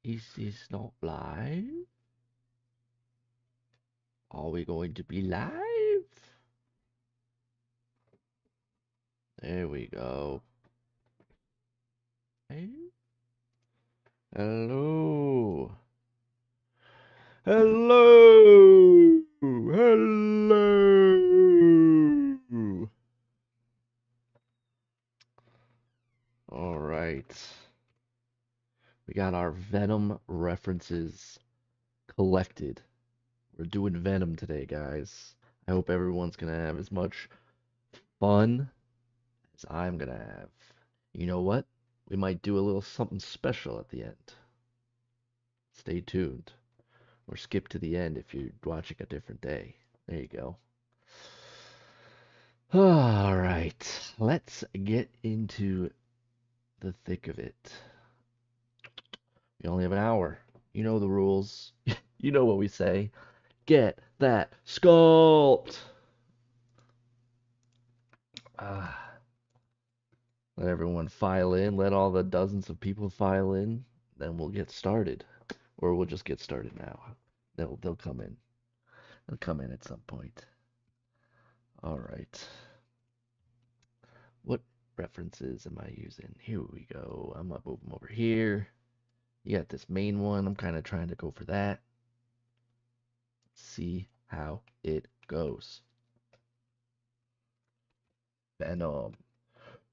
Is this not live? Are we going to be live? There we go. Hey. Hello. Hello. Hello. All right. We got our Venom references collected. We're doing Venom today, guys. I hope everyone's gonna have as much fun as I'm gonna have. You know what? We might do a little something special at the end. Stay tuned. Or skip to the end if you're watching a different day. There you go. All right, let's get into the thick of it. We only have an hour. You know the rules. You know what we say. Get that sculpt. Ah, let everyone file in. Let all the dozens of people file in. Then we'll get started, or we'll just get started now. They'll come in. They'll come in at some point. All right. What references am I using? Here we go. I'm gonna move them over here. You got this main one. I'm kind of trying to go for that. See how it goes. Venom.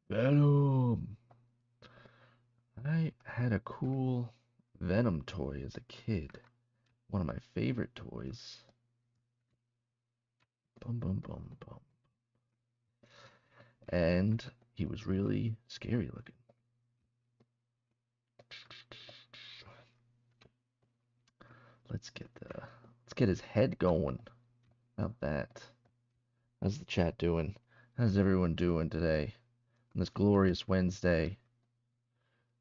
Venom. I had a cool Venom toy as a kid. One of my favorite toys. Bum bum bum bum. And he was really scary looking. Let's get his head going. How about that? How's the chat doing? How's everyone doing today? On this glorious Wednesday.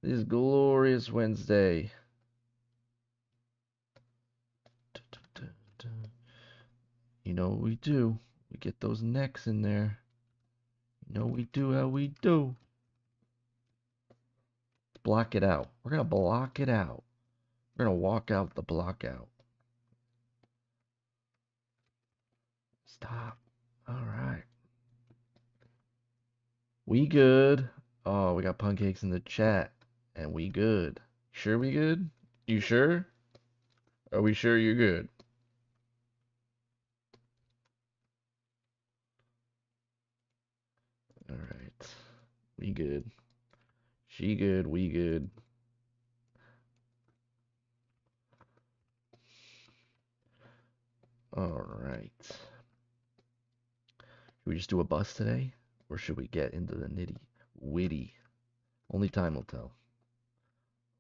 This glorious Wednesday. You know what we do? We get those necks in there. You know we do how we do. Block it out. We're gonna block it out. We're gonna walk out the block out. Stop. All right. We good. Oh, we got pancakes in the chat. And we good. Sure we good? You sure? Are we sure you're good? All right. We good. She good. We good. All right. Should we just do a bus today? Or should we get into the nitty witty? Only time will tell.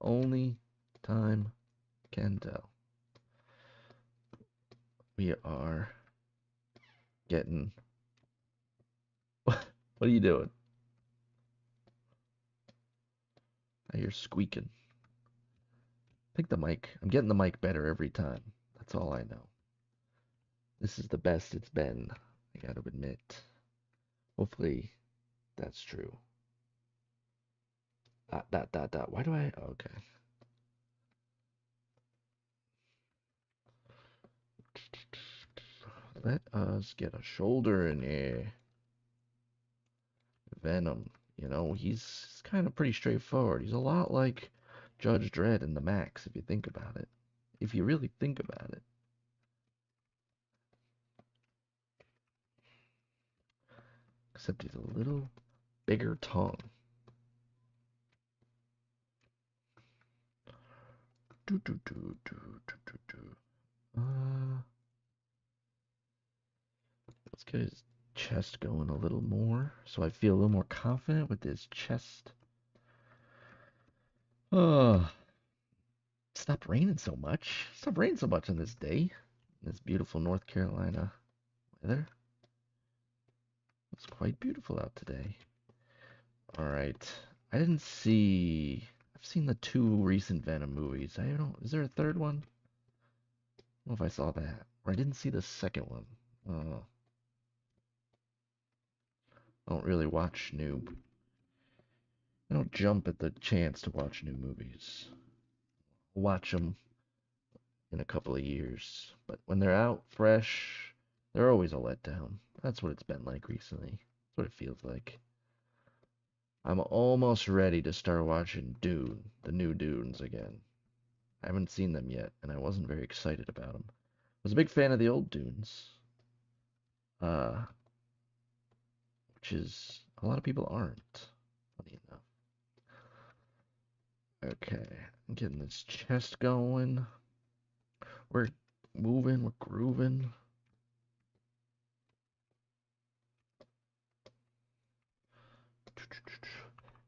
Only time can tell. We are getting. What are you doing? I hear squeaking. Pick the mic. I'm getting the mic better every time. That's all I know. This is the best it's been, I gotta admit. Hopefully, that's true. Dot. Why do I? Okay. Let us get a shoulder in here. Venom. You know, he's kind of pretty straightforward. He's a lot like Judge Dredd in the Max, if you think about it. If you really think about it. Except he's a little bigger tongue. Do, do, do, do, do, do, do. Let's get his chest going a little more so I feel a little more confident with his chest. Oh, stop raining so much. Stop raining so much on this day. This beautiful North Carolina weather. It's quite beautiful out today. All right. I didn't see. I've seen the two recent Venom movies. I don't. Is there a third one? I don't know if I saw that. Or I didn't see the second one. I don't really watch I don't jump at the chance to watch new movies. watch them in a couple of years. But when they're out fresh, they're always a letdown. That's what it's been like recently. That's what it feels like. I'm almost ready to start watching Dune, the new Dunes again. I haven't seen them yet, and I wasn't very excited about them. I was a big fan of the old Dunes, uh, which is a lot of people aren't. Funny enough. Okay, I'm getting this chest going. We're moving, we're grooving.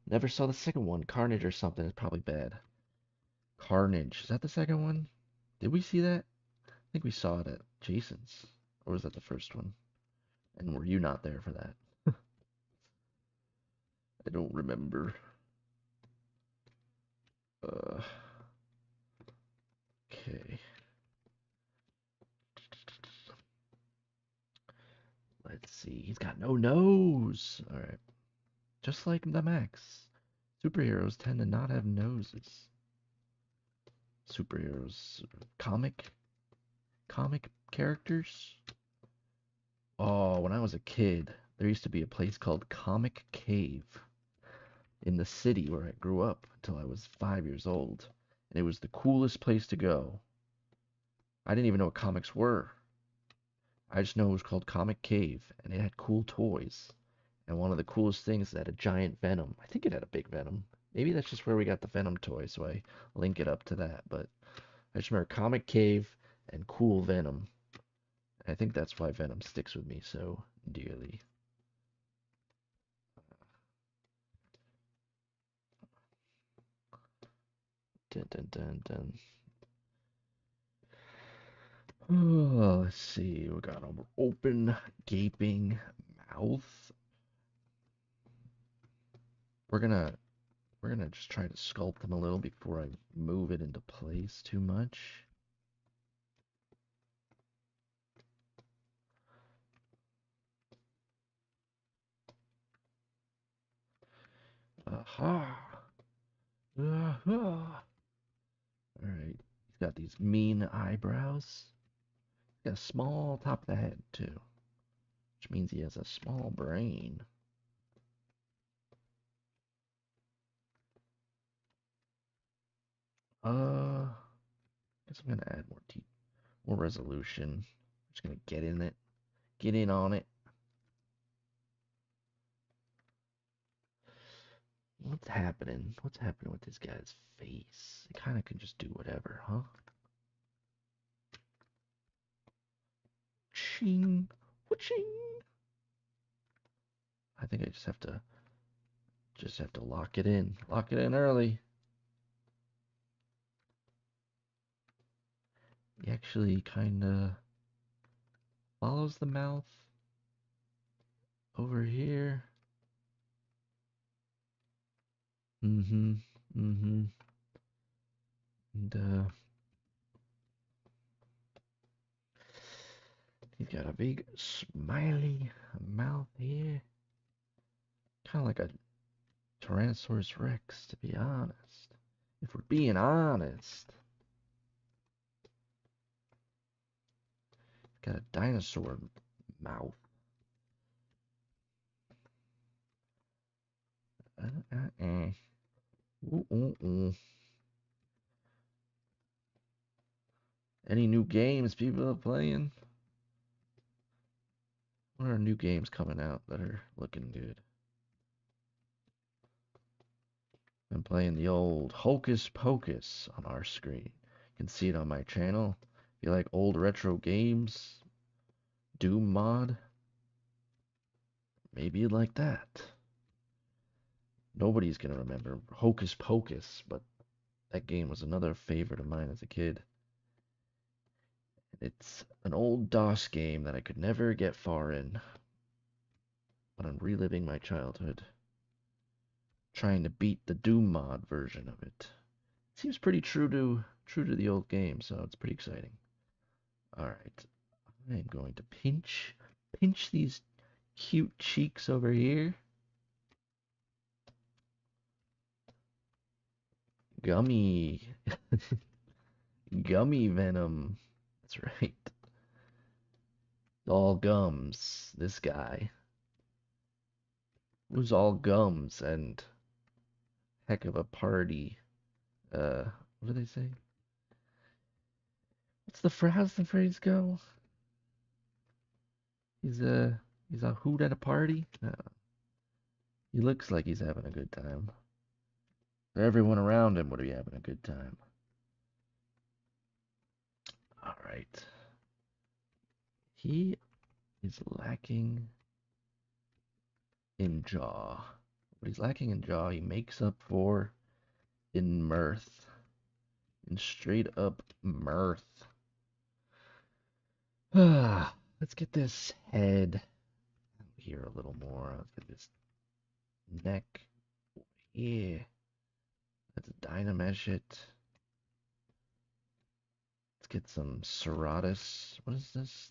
Never saw the second one. Carnage or something is probably bad. Carnage. Is that the second one? Did we see that? I think we saw it at Jason's. Or was that the first one? And were you not there for that? I don't remember. Uh, okay. Let's see. He's got no nose. All right. Just like the Max. Superheroes tend to not have noses. Superheroes. Comic characters. Oh, when I was a kid, there used to be a place called Comic Cave in the city where I grew up until I was 5 years old. And it was the coolest place to go. I didn't even know what comics were. I just know it was called Comic Cave, and it had cool toys. And one of the coolest things is that a giant Venom. I think it had a big Venom. Maybe that's just where we got the Venom toy, so I link it up to that. But I just remember Comic Cave and cool Venom. I think that's why Venom sticks with me so dearly. Dun, dun, dun, dun. Oh, let's see. We got an open, gaping mouth. We're gonna just try to sculpt him a little before I move it into place too much. Aha! Aha! Alright. He's got these mean eyebrows. He's got a small top of the head, too. Which means he has a small brain. Guess I'm gonna add more resolution. I'm just gonna get in it. Get in on it. What's happening? What's happening with this guy's face? He kind of can just do whatever, huh? Ching, ching. I think I just have to lock it in. Lock it in early. He actually kind of follows the mouth over here. Mm-hmm. Mm-hmm. And he's got a big smiley mouth here. Kind of like a Tyrannosaurus Rex, to be honest. If we're being honest. Got a dinosaur mouth. Ooh, ooh, ooh. Any new games people are playing? What are new games coming out that are looking good? I'm playing the old Hocus Pocus on our screen. You can see it on my channel. If you like old retro games, Doom mod, maybe you'd like that. Nobody's gonna remember Hocus Pocus, but that game was another favorite of mine as a kid. It's an old DOS game that I could never get far in, but I'm reliving my childhood, trying to beat the Doom mod version of it. It seems pretty true to the old game, so it's pretty exciting. All right, I'm going to pinch these cute cheeks over here. Gummy. Gummy venom. That's right. All gums. This guy was all gums and heck of a party. What do they say? How's the phrase go? He's a he's a hoot at a party. He looks like he's having a good time. Everyone around him would be having a good time. All right. He is lacking in jaw. What he's lacking in jaw, he makes up for in mirth. In straight up mirth. Let's get this head here a little more. Let's get this neck. Yeah. Let's dynamesh it. Let's get some serratus. What is this?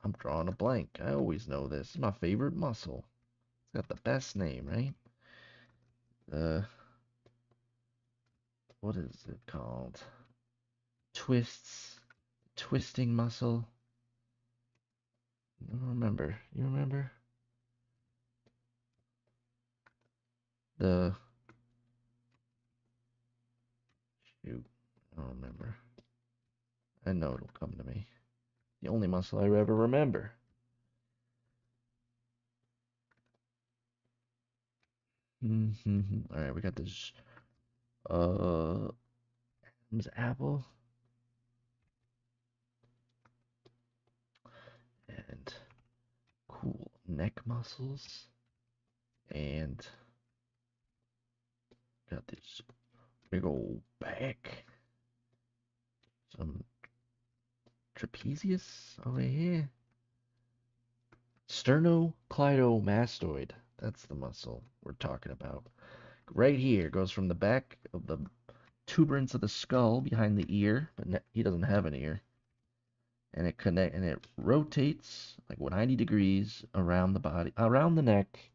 I'm drawing a blank. I always know this. It's my favorite muscle. It's got the best name, right? Uh, what is it called? Twisting muscle. I don't remember. You remember? The shoot. I don't remember. I know it'll come to me. The only muscle I ever remember. All right, we got this. This apple and cool neck muscles, and got this big old back. Some trapezius over here. Sternocleidomastoid. That's the muscle we're talking about. Right here goes from the back of the tuberance of the skull behind the ear, but he doesn't have an ear. And it rotates like 90 degrees around the body, around the neck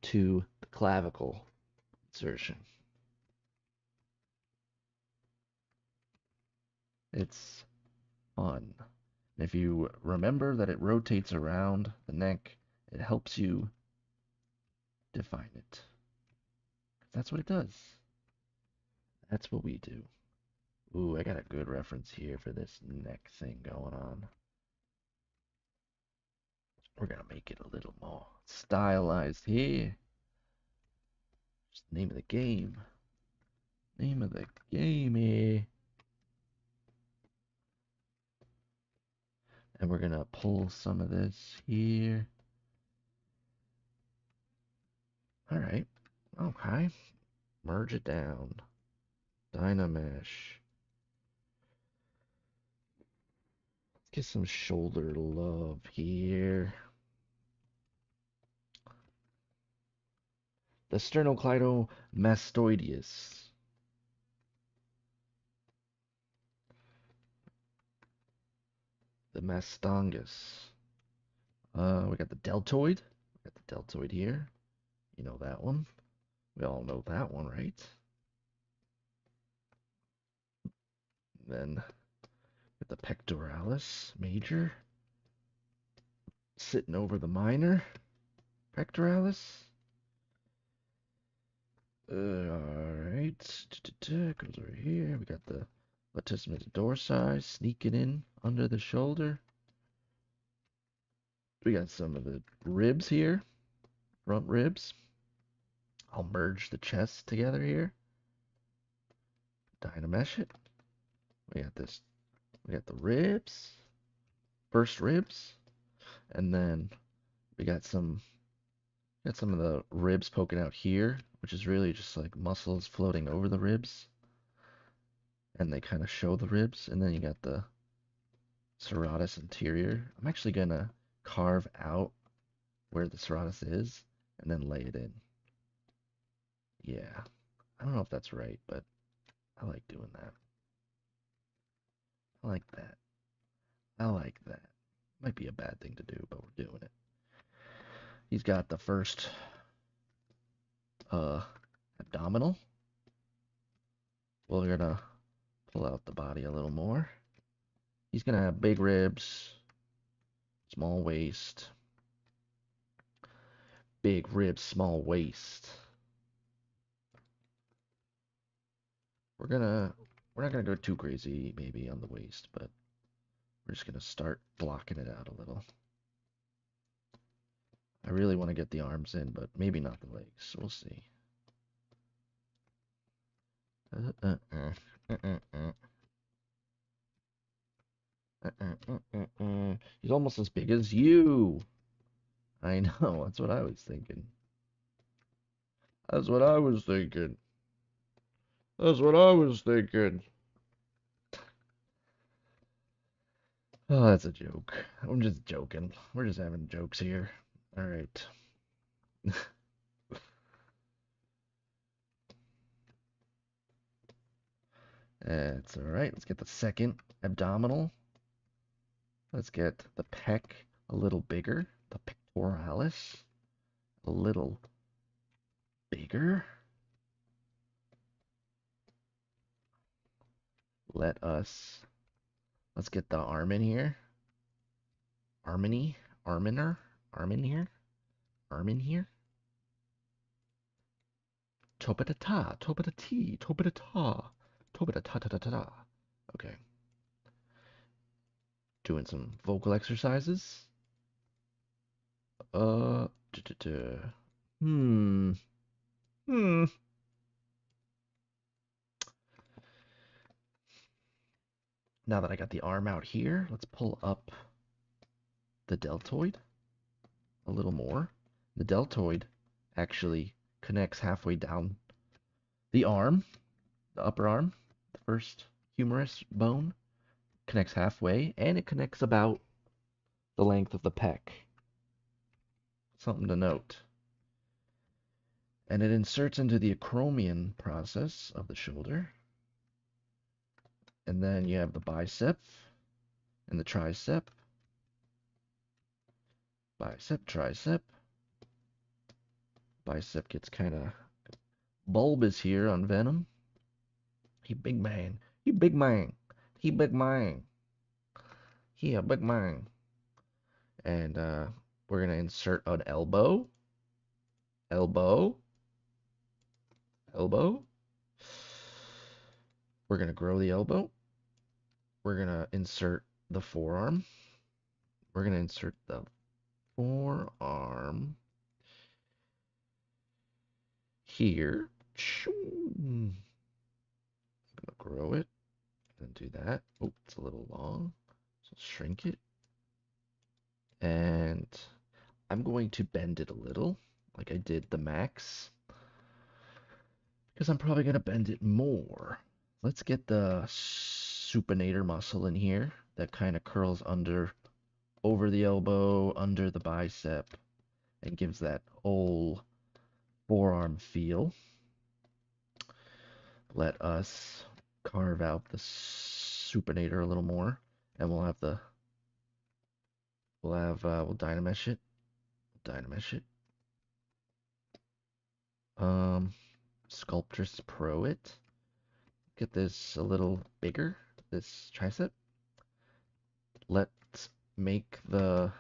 to the clavicle insertion. It's fun. And if you remember that it rotates around the neck, it helps you define it. That's what it does. That's what we do. Ooh, I got a good reference here for this neck thing going on. We're gonna make it a little more stylized here. Just the name of the game. Name of the game here. And we're gonna pull some of this here. Alright. Okay. Merge it down. Dynamesh. Let's get some shoulder love here. The sternocleidomastoideus. The mastongus. We got the deltoid. We got the deltoid here. You know that one. We all know that one, right? Then with the pectoralis major sitting over the minor pectoralis. Alright. Goes over here. We got the latissimus dorsi sneaking in under the shoulder. We got some of the ribs here. Front ribs. I'll merge the chest together here. Dynamesh it. We got this. We got the ribs. First ribs. And then we got some of the ribs poking out here, which is really just like muscles floating over the ribs. And they kind of show the ribs. And then you got the serratus anterior. I'm actually going to carve out where the serratus is and then lay it in. Yeah. I don't know if that's right, but I like doing that. I like that. I like that. Might be a bad thing to do, but we're doing it. He's got the first abdominal. We're gonna pull out the body a little more. He's gonna have big ribs, small waist. Big ribs, small waist. We're not gonna go too crazy maybe on the waist, but we're just gonna start blocking it out a little. I really want to get the arms in, but maybe not the legs. We'll see. He's almost as big as you. I know, that's what I was thinking. That's what I was thinking. That's what I was thinking. Oh, that's a joke. I'm just joking. We're just having jokes here. All right. That's all right. Let's get the second abdominal. Let's get the pec a little bigger. The pectoralis a little bigger. Let's get the arm in here. Armini, arminer, arm in here. Arm in here. Topata, topata t, topata ta, topata ta ta ta ta ta. Okay. Doing some vocal exercises. Uh, hmm. Hmm. Now that I got the arm out here, let's pull up the deltoid a little more. The deltoid actually connects halfway down the arm, the upper arm, the first humerus bone connects halfway, and it connects about the length of the pec. Something to note. And it inserts into the acromion process of the shoulder. And then you have the bicep and the tricep. Bicep, tricep. Bicep gets kind of bulbous here on Venom. He big man. He big man. He big man. He a big man. And we're going to insert an elbow. Elbow. Elbow. We're going to grow the elbow. We're going to insert the forearm. We're going to insert the forearm here. I'm going to grow it and do that. Oh, it's a little long. So shrink it. And I'm going to bend it a little, like I did the max, because I'm probably going to bend it more. Let's get the supinator muscle in here that kind of curls over the elbow, under the bicep, and gives that whole forearm feel. Let us carve out the supinator a little more, and we'll dynamesh it. Dynamesh it. Sculptress Pro it. Get this a little bigger, this tricep. Let's make the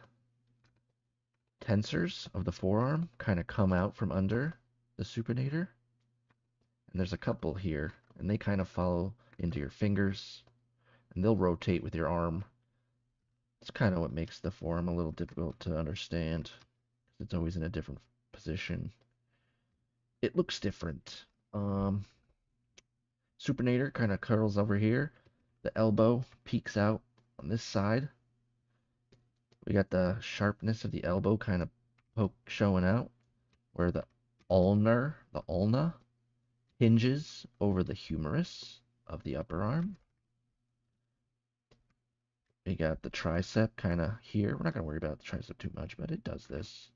tensors of the forearm kind of come out from under the supinator. And there's a couple here, and they kind of follow into your fingers, and they'll rotate with your arm. It's kind of what makes the forearm a little difficult to understand. It's always in a different position. It looks different. Supinator kind of curls over here. The elbow peeks out on this side. We got the sharpness of the elbow kind of showing out, where the ulna hinges over the humerus of the upper arm. We got the tricep kind of here. We're not going to worry about the tricep too much, but it does this.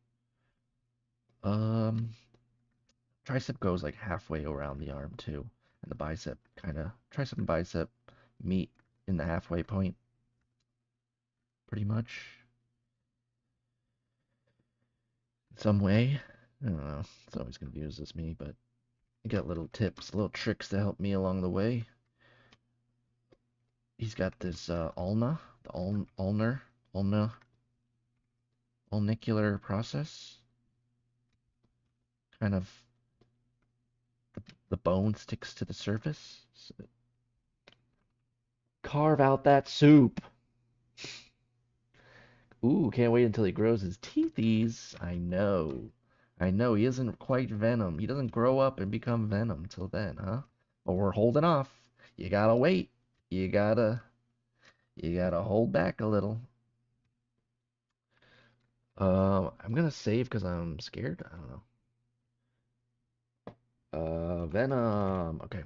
Tricep goes like halfway around the arm too, and the bicep tricep and bicep meet in the halfway point, pretty much. In some way. I don't know. It's always confuses me, but You got little tips, little tricks to help me along the way. He's got this ulna, the ulnicular process. Kind of the bone sticks to the surface. So carve out that soup. Ooh, can't wait until he grows his teethies. I know. I know, he isn't quite Venom. He doesn't grow up and become Venom till then, huh? But we're holding off. You gotta wait. You gotta you gotta hold back a little. I'm gonna save because I'm scared. I don't know. Venom. Okay.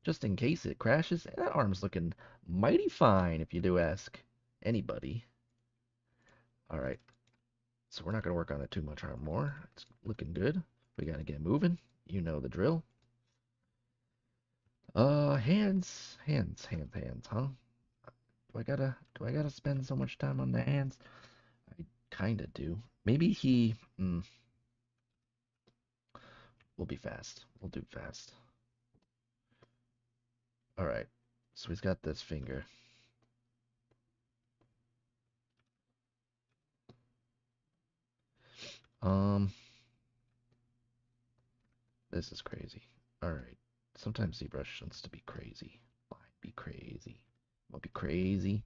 Just in case it crashes. That arm's looking mighty fine if you do ask anybody. All right. So we're not gonna work on it too much more. It's looking good. We gotta get moving. You know the drill. Hands, huh? Do I gotta spend so much time on the hands? I kinda do. Maybe we'll be fast. We'll do fast. All right. So he's got this finger. Um, this is crazy. All right. Sometimes ZBrush wants to be crazy. Why be crazy? I'll be crazy.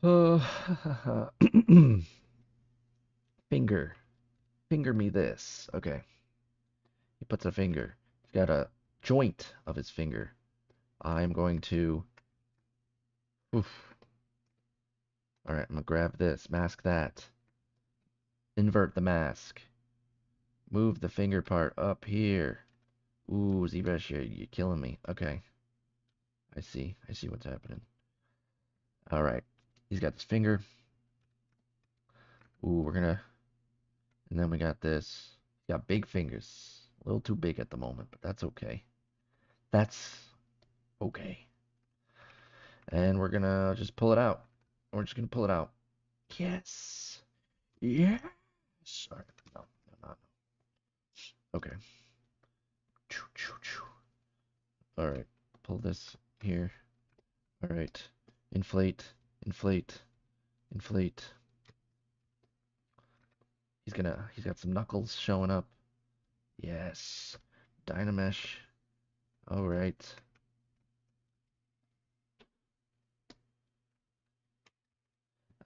Oh, finger. Finger me this. Okay. He puts a finger. He's got a joint of his finger. I'm going to. Oof. All right. I'm gonna grab this. Mask that. Invert the mask. Move the finger part up here. Ooh, ZBrush, you're killing me. Okay. I see. I see what's happening. All right. He's got this finger. Ooh, we're gonna. And then we got this. Got big fingers. A little too big at the moment, but that's okay. That's okay. And we're gonna just pull it out. We're just gonna pull it out. Yes. Yes. Sorry. No, no, not. Okay. Choo, choo, choo. All right. Pull this here. All right. Inflate. Inflate. Inflate. He's got some knuckles showing up. Yes. Dynamesh. All right.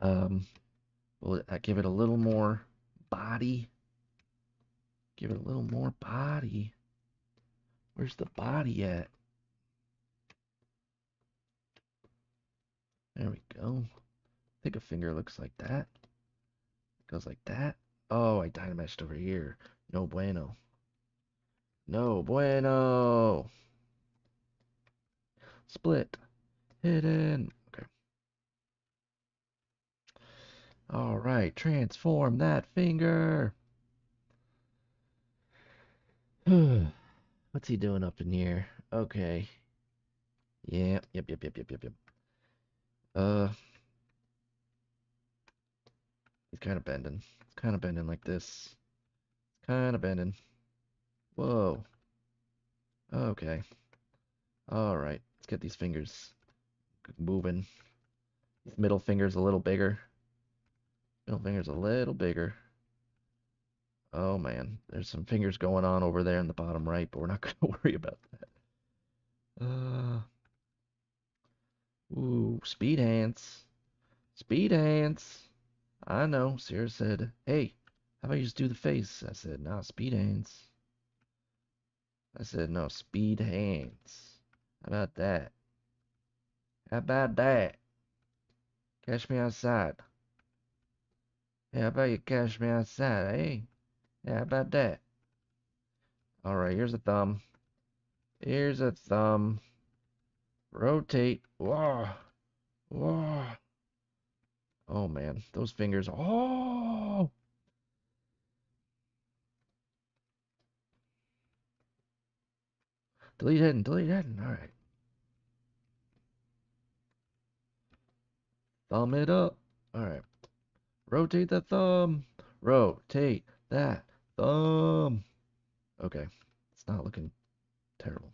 Um, will give it a little more body? Give it a little more body. Where's the body at? There we go. I think a finger looks like that. Goes like that. Oh, I dynameshed over here. No bueno. No bueno. Split. Hidden. Okay. All right. Transform that finger. What's he doing up in here? Okay. Yeah. Yep. Uh, he's kind of bending. It's kind of bending like this. Kind of bending. Whoa. Okay. All right. Let's get these fingers moving. His middle finger's a little bigger. Middle finger's a little bigger. Oh man, there's some fingers going on over there in the bottom right, but we're not going to worry about that. Ooh, speed hands. Speed hands. I know. Sarah said, hey, how about you just do the face? I said, nah, speed hands. I said, no, speed hands. How about that? How about that? Catch me outside. Hey, how about you catch me outside? Hey, yeah, how about that? All right, here's a thumb. Here's a thumb. Rotate. Whoa. Whoa. Oh man, those fingers. Oh. Delete hidden. Delete hidden. All right. Thumb it up. All right. Rotate the thumb. Rotate that thumb. Okay, it's not looking terrible.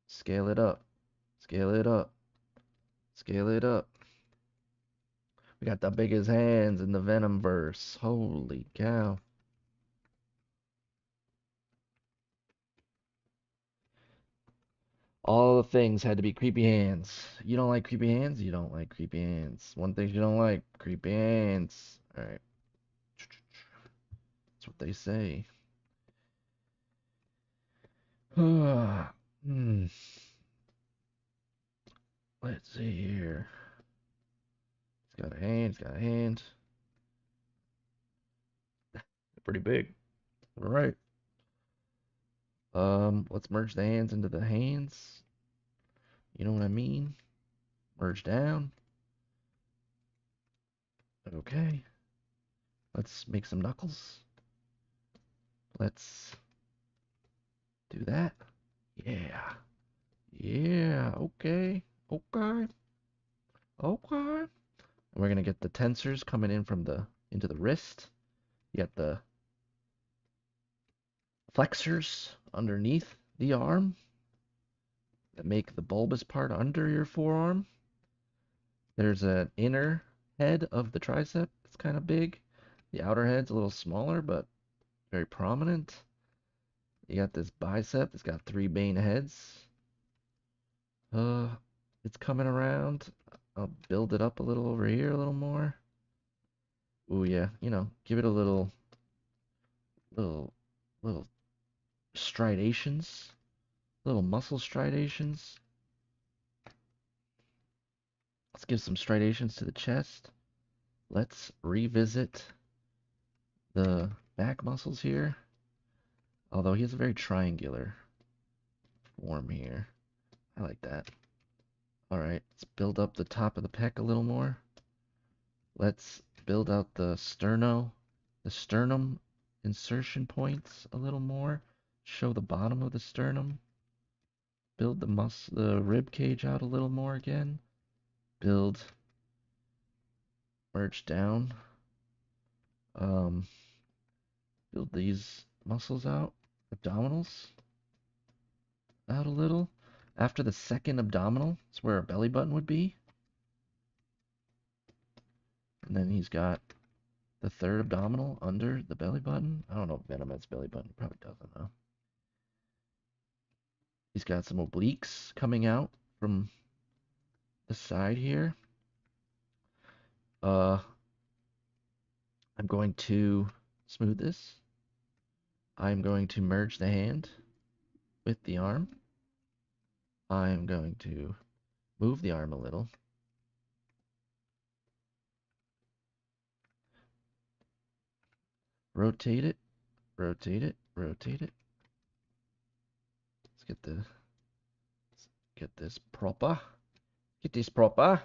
Scale it up. Scale it up. Scale it up. We got the biggest hands in the Venom verse. Holy cow. All the things had to be creepy hands. You don't like creepy hands? You don't like creepy hands. One thing you don't like, creepy hands. Alright. That's what they say. Hmm. Let's see here. It's got a hand, it's got a hand. Pretty big. Alright. Let's merge the hands into the hands. You know what I mean? Merge down. Okay. Let's make some knuckles. Let's do that. Yeah. Yeah. Okay. Okay. Okay. And we're gonna get the tensors coming in from the into the wrist. You got the flexors underneath the arm that make the bulbous part under your forearm. There's an inner head of the tricep. It's kind of big. The outer head's a little smaller, but very prominent. You got this bicep. It's got three main heads. Uh, it's coming around. I'll build it up a little over here, a little more. Ooh, yeah, give it a little, little striations, little muscle striations. Let's give some striations to the chest. Let's revisit the back muscles here. Although he has a very triangular form here. I like that. All right, let's build up the top of the pec a little more. Let's build out the sternum insertion points a little more. Show the bottom of the sternum. Build the rib cage out a little more again. Merge down. Um, Build these muscles out. Abdominals out a little. After the second abdominal, it's where our belly button would be. And then he's got the third abdominal under the belly button. I don't know if Venom has belly button. Probably doesn't though. He's got some obliques coming out from the side here. I'm going to smooth this. I'm going to merge the hand with the arm. I'm going to move the arm a little. Rotate it, rotate it, rotate it. Let's get this proper. Get this proper.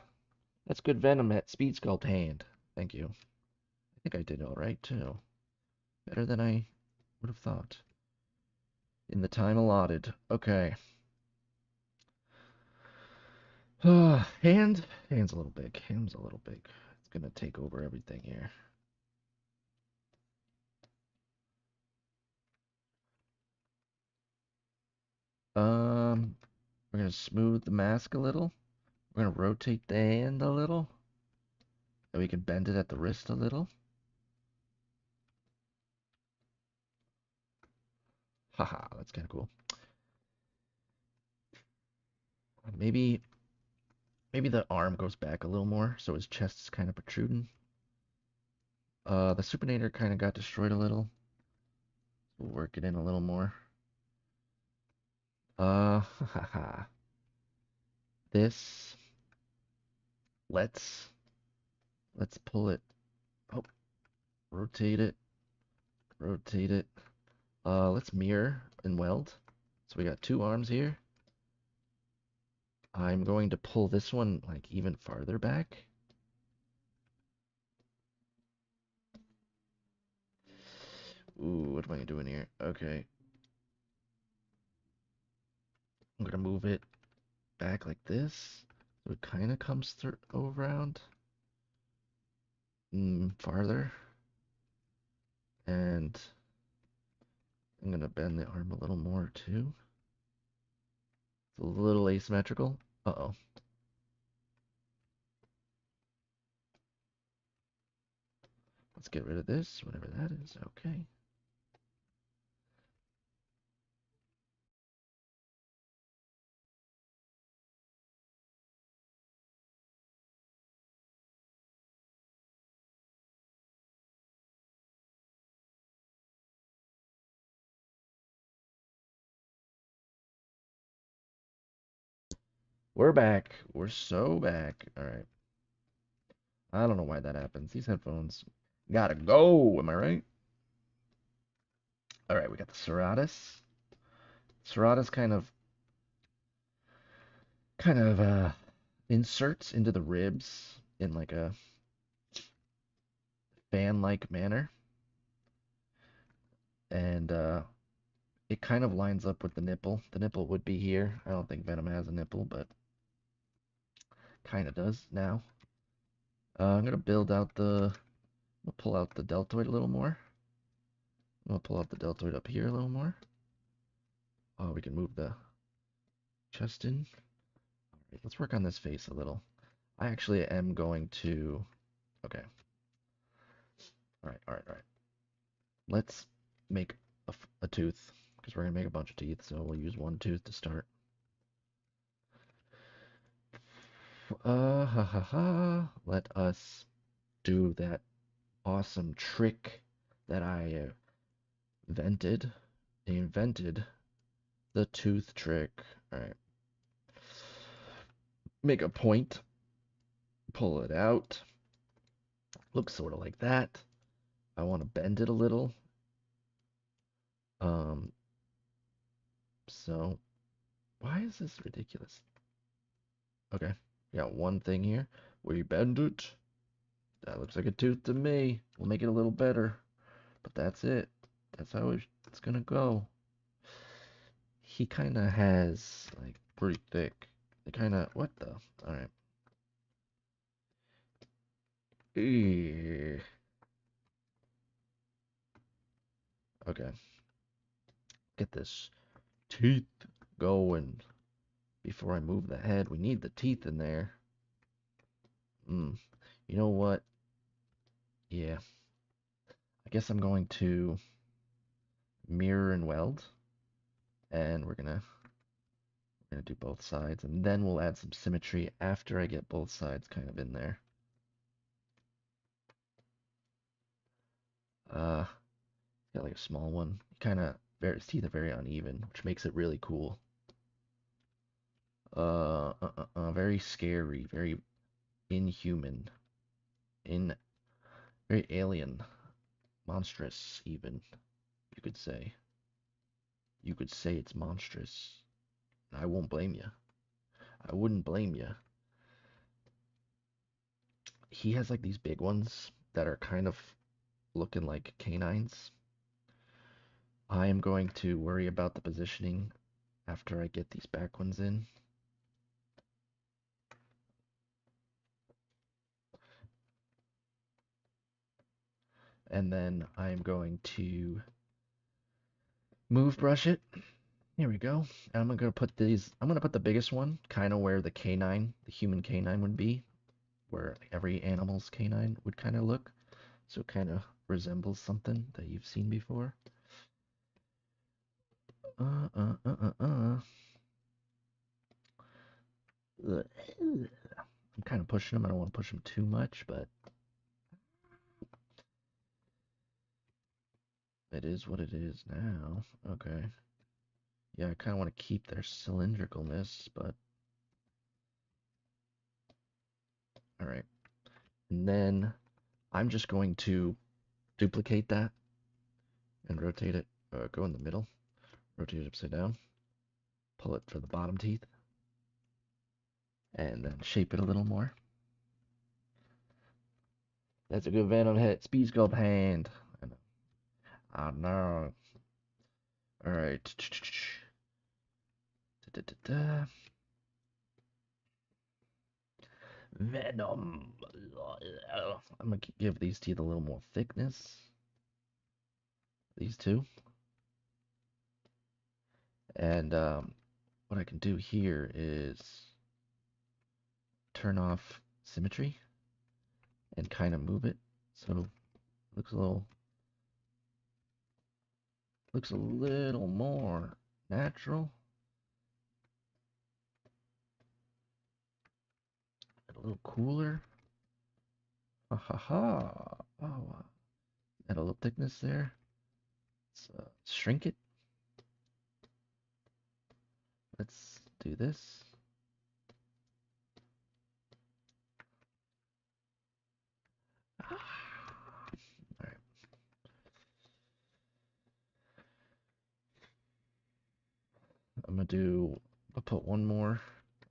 That's good Venom at Speed Sculpt hand. Thank you. I think I did all right too. Better than I would have thought. In the time allotted. Okay. Hand's a little big. Hand's a little big. It's gonna take over everything here. We're gonna smooth the mask a little. We're gonna rotate the hand a little. And we can bend it at the wrist a little. Haha, that's kind of cool. Maybe the arm goes back a little more, so his chest is kind of protruding. The supinator kind of got destroyed a little. We'll work it in a little more. Haha. This. Let's pull it. Oh, rotate it. Rotate it. Let's mirror and weld. So we got two arms here. I'm going to pull this one like even farther back. Ooh, what am I doing here? Okay. I'm gonna move it back like this. So it kind of comes through around farther. And I'm gonna bend the arm a little more too. It's a little asymmetrical. Uh-oh. Let's get rid of this, whatever that is. Okay. We're back. We're so back. All right. I don't know why that happens. These headphones gotta go. Am I right? All right, we got the serratus. Serratus kind of inserts into the ribs in like a fan-like manner, and it kind of lines up with the nipple. The nipple would be here. I don't think Venom has a nipple, but kind of does now. I'm gonna build out the. We'll pull out the deltoid a little more. We'll pull out the deltoid up here a little more. Oh, we can move the chest in. All right, let's work on this face a little. I actually am going to. Okay. All right, all right, all right. Let's make a tooth because we're gonna make a bunch of teeth. So we'll use one tooth to start. Ha ha ha. Let us do that awesome trick that I invented the tooth trick. All right. Make a point, pull it out. Looks sort of like that. I want to bend it a little. Um, so why is this ridiculous? Okay, we got one thing here. We bend it. That looks like a tooth to me. We'll make it a little better, but that's it. That's how it's gonna go. He kind of has like pretty thick. It kind of what the? All right. Okay. Get this teeth going before I move the head. We need the teeth in there. You know what? Yeah. I guess I'm going to mirror and weld, and we're gonna do both sides, and then we'll add some symmetry after I get both sides kind of in there. Got like a small one. Kind of his teeth are very uneven, which makes it really cool. Very scary, very inhuman, in very alien, monstrous even. You could say. You could say it's monstrous. I won't blame you. I wouldn't blame you. He has like these big ones that are kind of looking like canines. I am going to worry about the positioning after I get these back ones in. And then I'm going to move brush it. Here we go. And I'm gonna put the biggest one kind of where the canine, the human canine would be, where every animal's canine would kind of look. So it kind of resembles something that you've seen before. I'm kind of pushing them. I don't want to push them too much, but it is what it is now. Okay. Yeah, I kind of want to keep their cylindricalness, but all right. And then I'm just going to duplicate that and rotate it. Go in the middle, rotate it upside down, pull it for the bottom teeth, and then shape it a little more. That's a good Venom hit. Speed Sculpt hand. I know. All right. Venom. I'm gonna give these teeth a little more thickness. These two. And what I can do here is turn off symmetry and kind of move it so it looks a little more natural, and a little cooler. Ha ha ha. Oh, add a little thickness there. Let's shrink it. Let's do this. All right. I'll put one more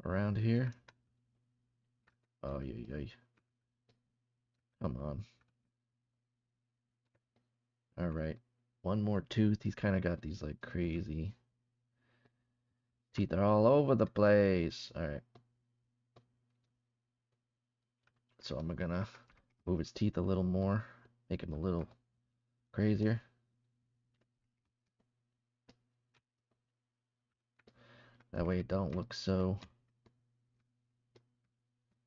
around here. Oh, yeah, yeah. Come on. All right. One more tooth. He's kind of got these like crazy teeth are all over the place. All right. So I'm gonna move his teeth a little more, make him a little crazier. That way it don't look so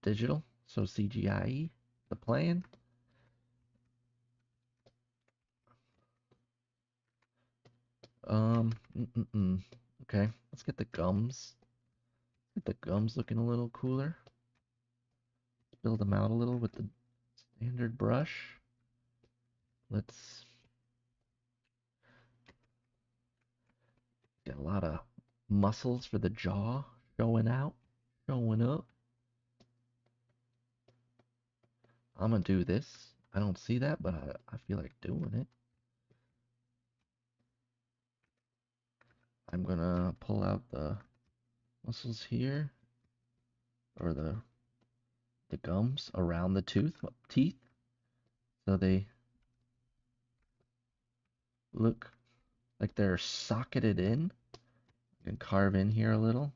digital, so CGI-y, the plan. Okay, let's get the gums. Get the gums looking a little cooler. Build them out a little with the standard brush. Let's get a lot of muscles for the jaw showing out, showing up. I'm gonna do this. I don't see that, but I feel like doing it. I'm gonna pull out the muscles here, or the gums around the teeth, so they look like they're socketed in. You can carve in here a little,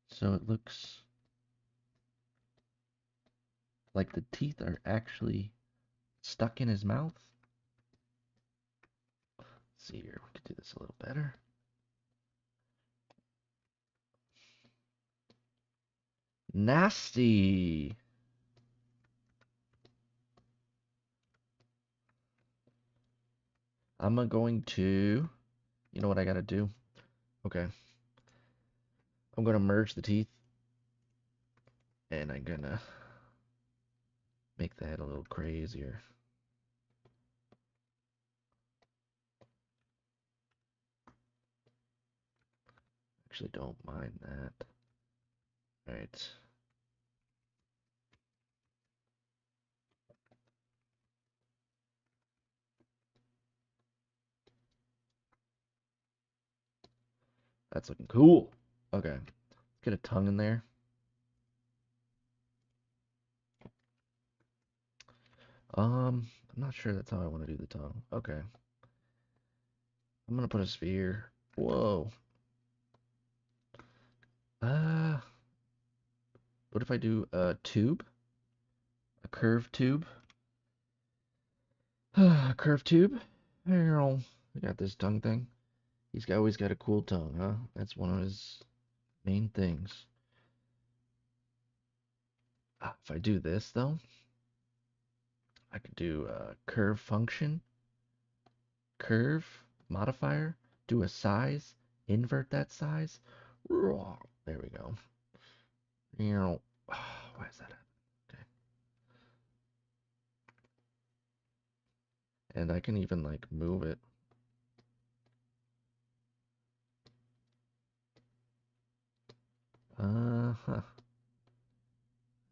so it looks like the teeth are actually stuck in his mouth. Let's see here, we could do this a little better. Nasty. I'm going to, you know what I gotta do? Okay. I'm gonna merge the teeth, and I'm gonna make that a little crazier. Actually, don't mind that. All right. That's looking cool. Okay. Let's get a tongue in there. I'm not sure that's how I want to do the tongue. Okay. I'm gonna put a sphere. Whoa. Uh, what if I do a tube? A curved tube? A curved tube? I got this tongue thing. Always got a cool tongue, huh? That's one of his main things. If I do this though, I could do a curve function, curve modifier, do a size, invert that size. There we go. Why is that? Okay. And I can even like move it. Uh-huh.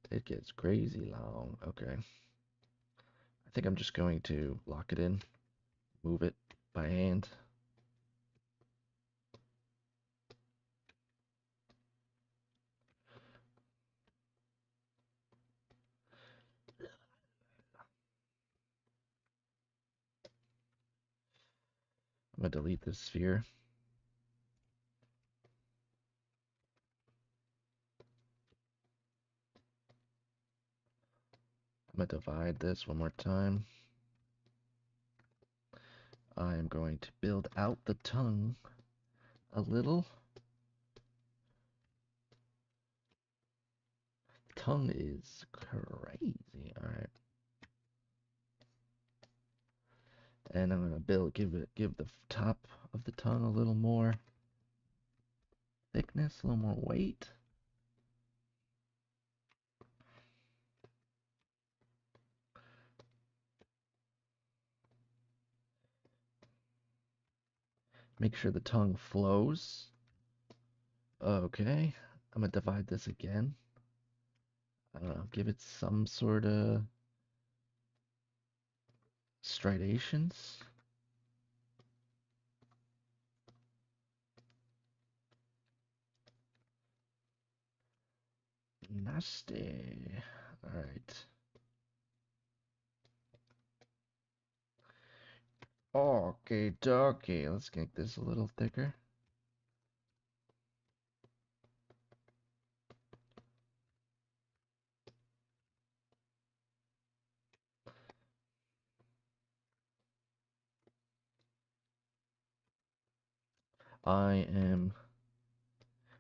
It gets crazy long. Okay. I think I'm just going to lock it in, move it by hand. I'm gonna delete this sphere. I'm gonna divide this one more time. I am going to build out the tongue a little. Tongue is crazy. All right. And I'm gonna give the top of the tongue a little more thickness, a little more weight. Make sure the tongue flows. Okay, I'm gonna divide this again. I don't know, give it some sort of striations. Nasty. All right. Okay, dokie. Let's make this a little thicker. I am.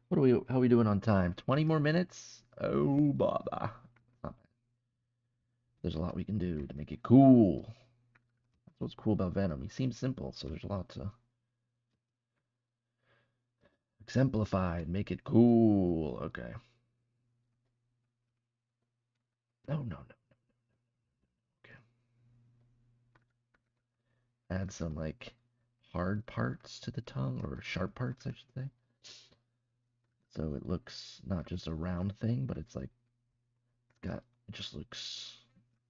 What are we? How are we doing on time? 20 more minutes? Oh, baba. There's a lot we can do to make it cool. That's what's cool about Venom. He seems simple, so there's a lot to exemplify, make it cool. Okay. No, no, no. Okay. Add some like hard parts to the tongue, or sharp parts, I should say. So it looks not just a round thing, but it's like it just looks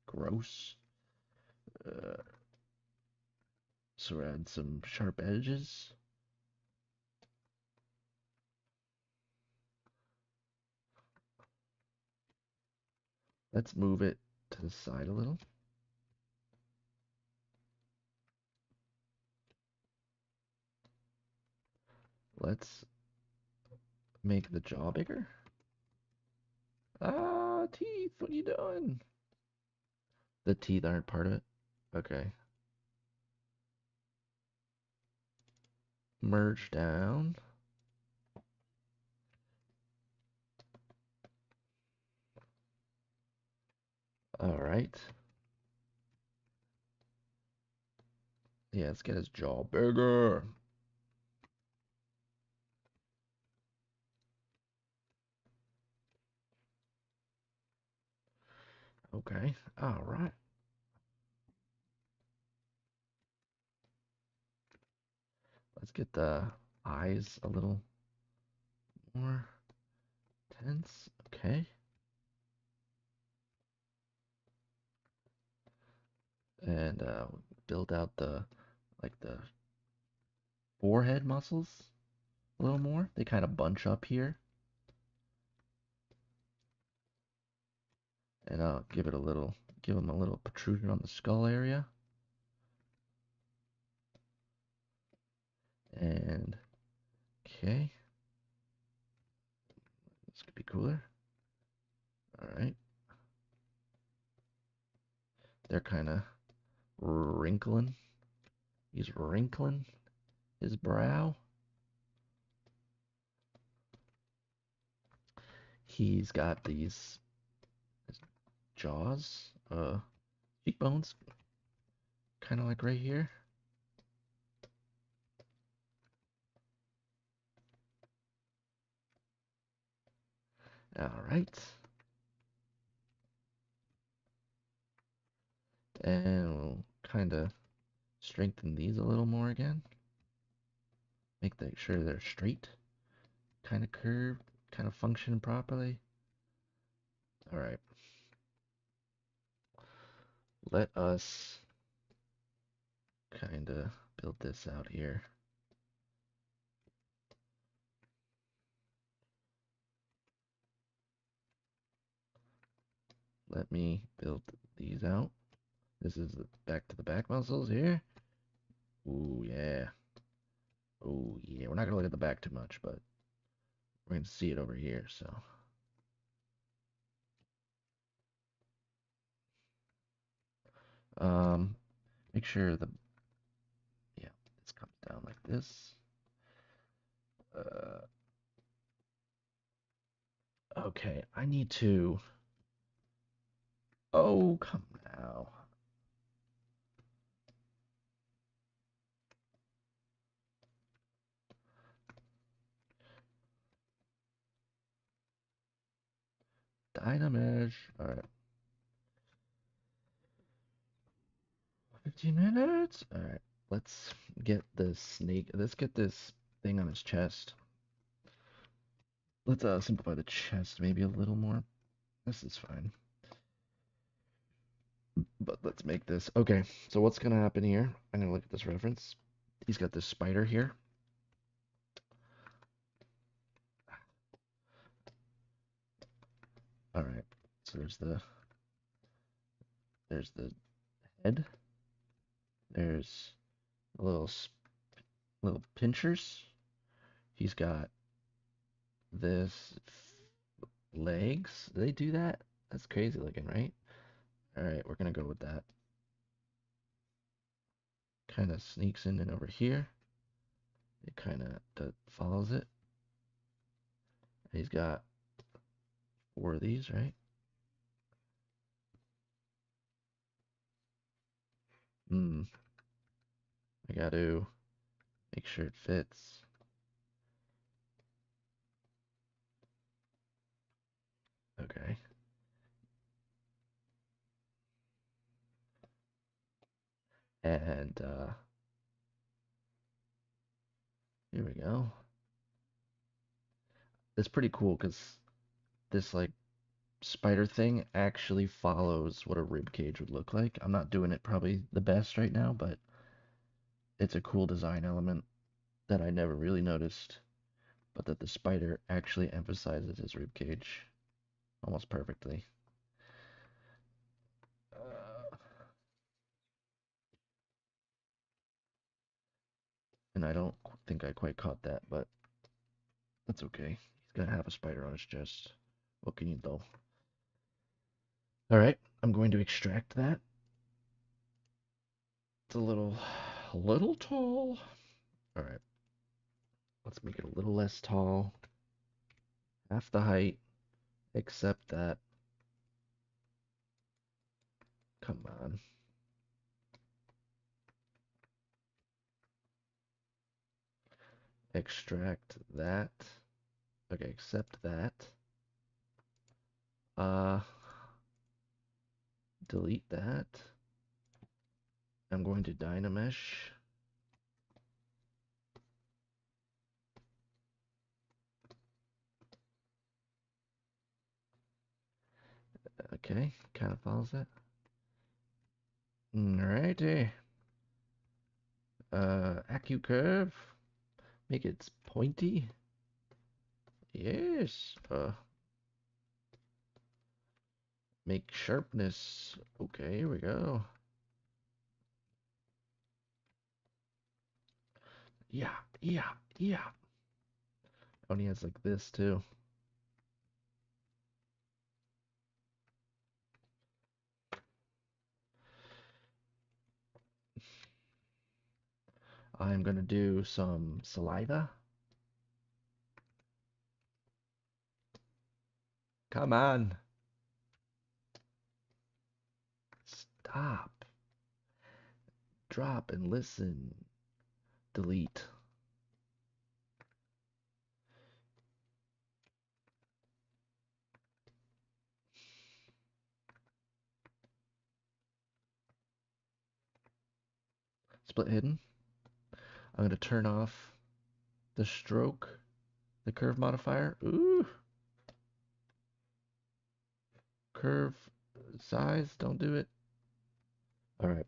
gross. Uh, so add some sharp edges. Let's move it to the side a little. Let's make the jaw bigger. Ah, teeth, what are you doing? The teeth aren't part of it. Okay. Merge down. All right. Yeah, let's get his jaw bigger. Okay. All right. Let's get the eyes a little more tense. Okay. And build out the forehead muscles a little more. They kind of bunch up here. And I'll give him a little protrusion on the skull area. And okay. This could be cooler. All right. They're kind of wrinkling. He's wrinkling his brow. He's got these jaws, cheekbones, kind of like right here. All right. And we'll kind of strengthen these a little more again. Sure they're straight, kind of curved, kind of function properly. All right. Let us kind of build this out here. Let me build these out. This is the back to the back muscles here. Ooh, yeah. Oh, yeah. We're not going to look at the back too much, but we're going to see it over here, so. Um, Make sure yeah, this comes down like this. Uh, okay, I need to. Oh, come now. Dynamesh. All right, 15 minutes. All right, let's get this snake. Let's get this thing on his chest. Let's simplify the chest maybe a little more. This is fine. But let's make this. Okay, so what's gonna happen here? I'm gonna look at this reference. He's got this spider here. All right, so there's the head. There's a little pinchers. He's got this legs. Do they do that? That's crazy looking, right? All right, we're gonna go with that. Kind of sneaks in and over here. It kind of follows it. He's got four of these, right? Hmm. I got to make sure it fits. Okay. And here we go. It's pretty cool because this like spider thing actually follows what a rib cage would look like. I'm not doing it probably the best right now, but it's a cool design element that I never really noticed, but that the spider actually emphasizes his rib cage almost perfectly. Uh, and I don't think I quite caught that, but that's okay. He's gonna have a spider on his chest. What can you do? All right, I'm going to extract that. It's a little tall. All right, let's make it a little less tall. Half the height, except that. Come on. Extract that. Okay, accept that. Uh, delete that. I'm going to Dynamesh. Okay, kind of follows that. Alrighty. AccuCurve. Make it pointy. Yes. Make sharpness. Okay, here we go. Yeah, yeah, yeah. Only has like this too. I'm gonna do some saliva. Come on. Stop. Drop and listen. Delete. Split hidden. I'm gonna turn off the stroke, the curve modifier. Ooh. Curve size. Don't do it. All right.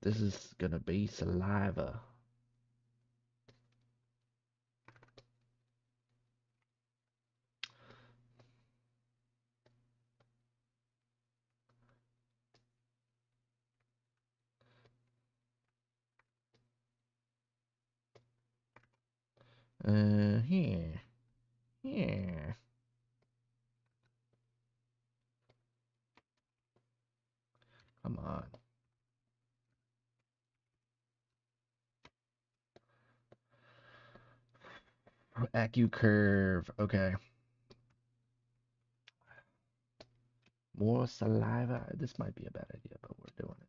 This is gonna be saliva. Here. Here. Come on. AccuCurve. Okay. More saliva. This might be a bad idea, but we're doing it.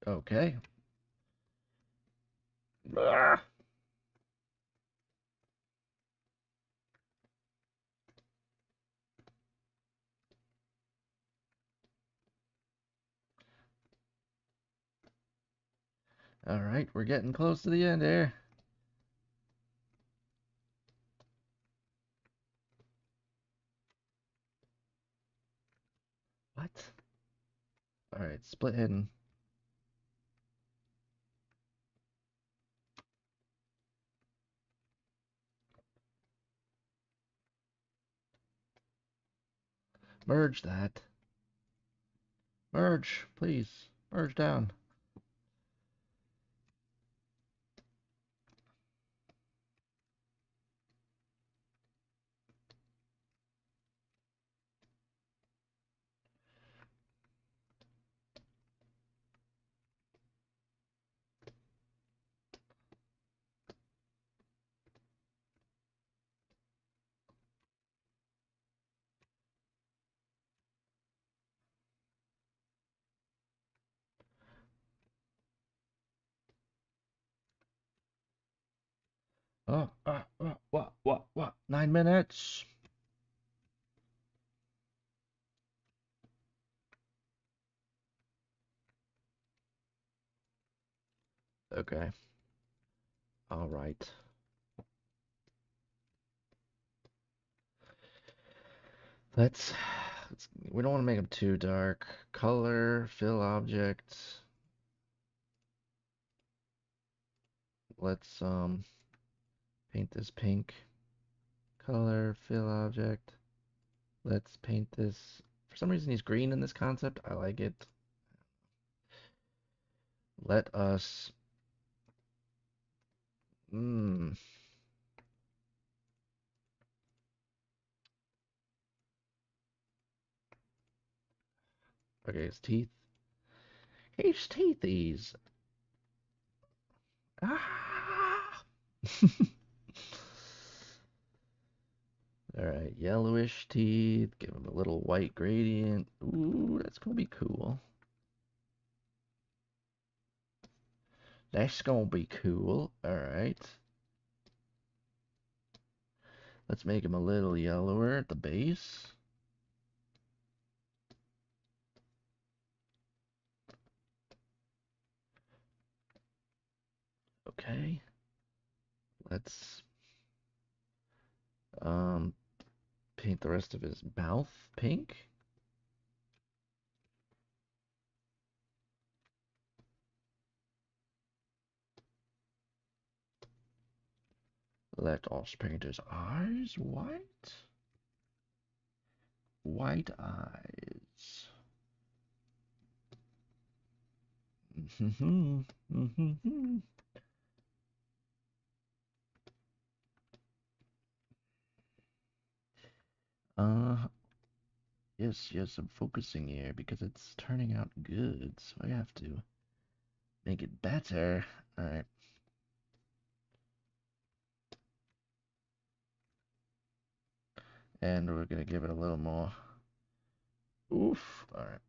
Okay. Ah! All right, we're getting close to the end here. What? All right, split hidden. Merge that. Merge, please. Merge down. What? 9 minutes. Okay. All right. We don't want to make them too dark. Color, fill object. Let's paint this pink. Color, fill object. Let's paint this. For some reason he's green in this concept. I like it. Let us okay, his teeth. His teethies. Ah! Alright, yellowish teeth. Give him a little white gradient. Ooh, that's gonna be cool. That's gonna be cool. Alright. Let's make him a little yellower at the base. Okay. Let's paint the rest of his mouth pink. Let us paint his eyes white. White eyes. uh, yes, I'm focusing here because it's turning out good, so I have to make it better. Alright. And we're gonna give it a little more. Oof. Alright.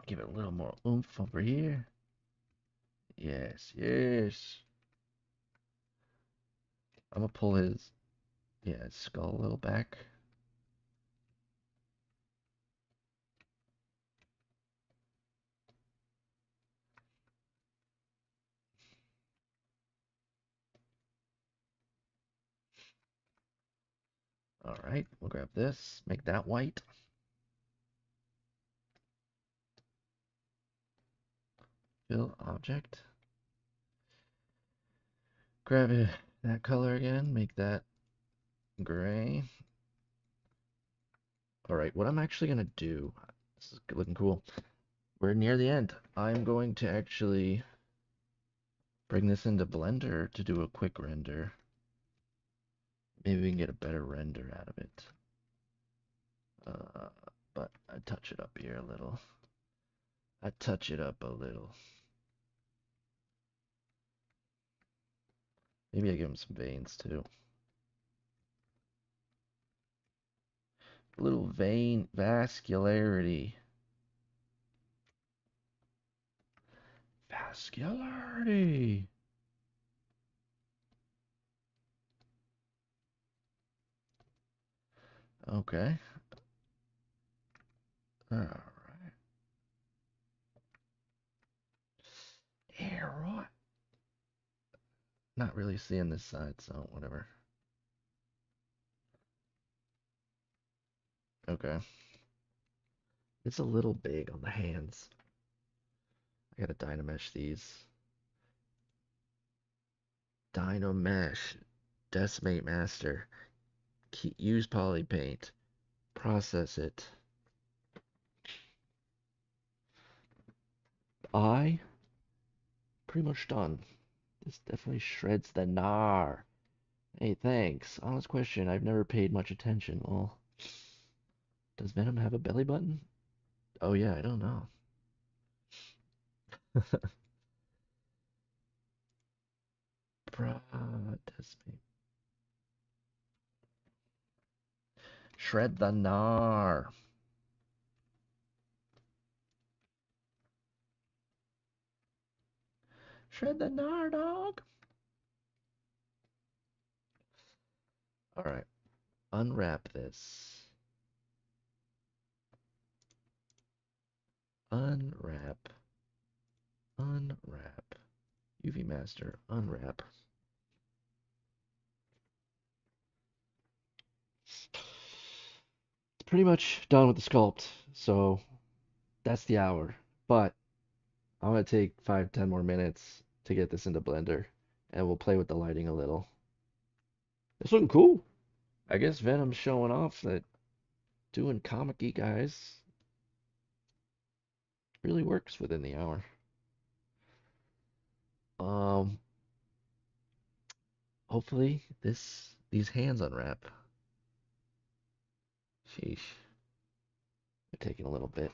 Give it a little more oomph over here. Yes. I'm gonna pull his, his skull a little back. Alright, we'll grab this, make that white. Fill object. Grab it, that color again, make that gray. Alright, what I'm actually gonna do, this is looking cool. we're near the end. I'm going to actually bring this into Blender to do a quick render. Maybe we can get a better render out of it. But I touch it up here a little. I touch it up a little. Maybe I give him some veins too. A little vein vascularity. Vascularity. Okay. All right. Yeah, right. Not really seeing this side, so whatever. Okay. It's a little big on the hands. I gotta dynamesh these. Dynamesh. Decimate master. Use poly paint. Process it. I pretty much done. This definitely shreds the gnar. Hey, thanks. Honest question, I've never paid much attention. Well, does Venom have a belly button? Oh yeah, I don't know. Decimate. Shred the gnar. Shred the gnar, dog. All right, unwrap this. Unwrap. Unwrap. UV Master, unwrap. Pretty much done with the sculpt, so that's the hour. But I'm gonna take 5-10 more minutes to get this into Blender, and we'll play with the lighting a little. It's looking cool. I guess Venom's showing off that doing comic-y guys really works within the hour. Um, hopefully these hands unwrap. Sheesh, they're taking a little bit,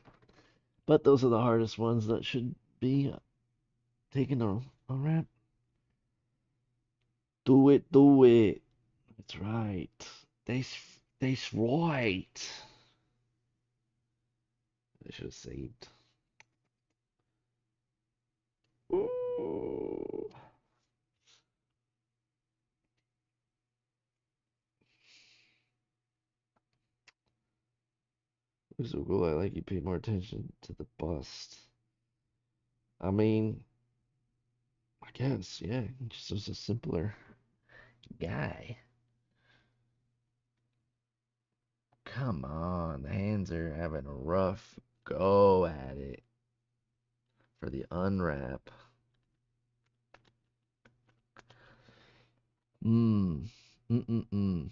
but those are the hardest ones that should be taken to unwrap. Do it, do it. That's right. That's right. I should have saved. Ooh. It was so cool. I like you paid more attention to the bust. I mean, I guess, yeah. He just was a simpler guy. Come on, the hands are having a rough go at it for the unwrap. Mmm. Mm-mm-mm.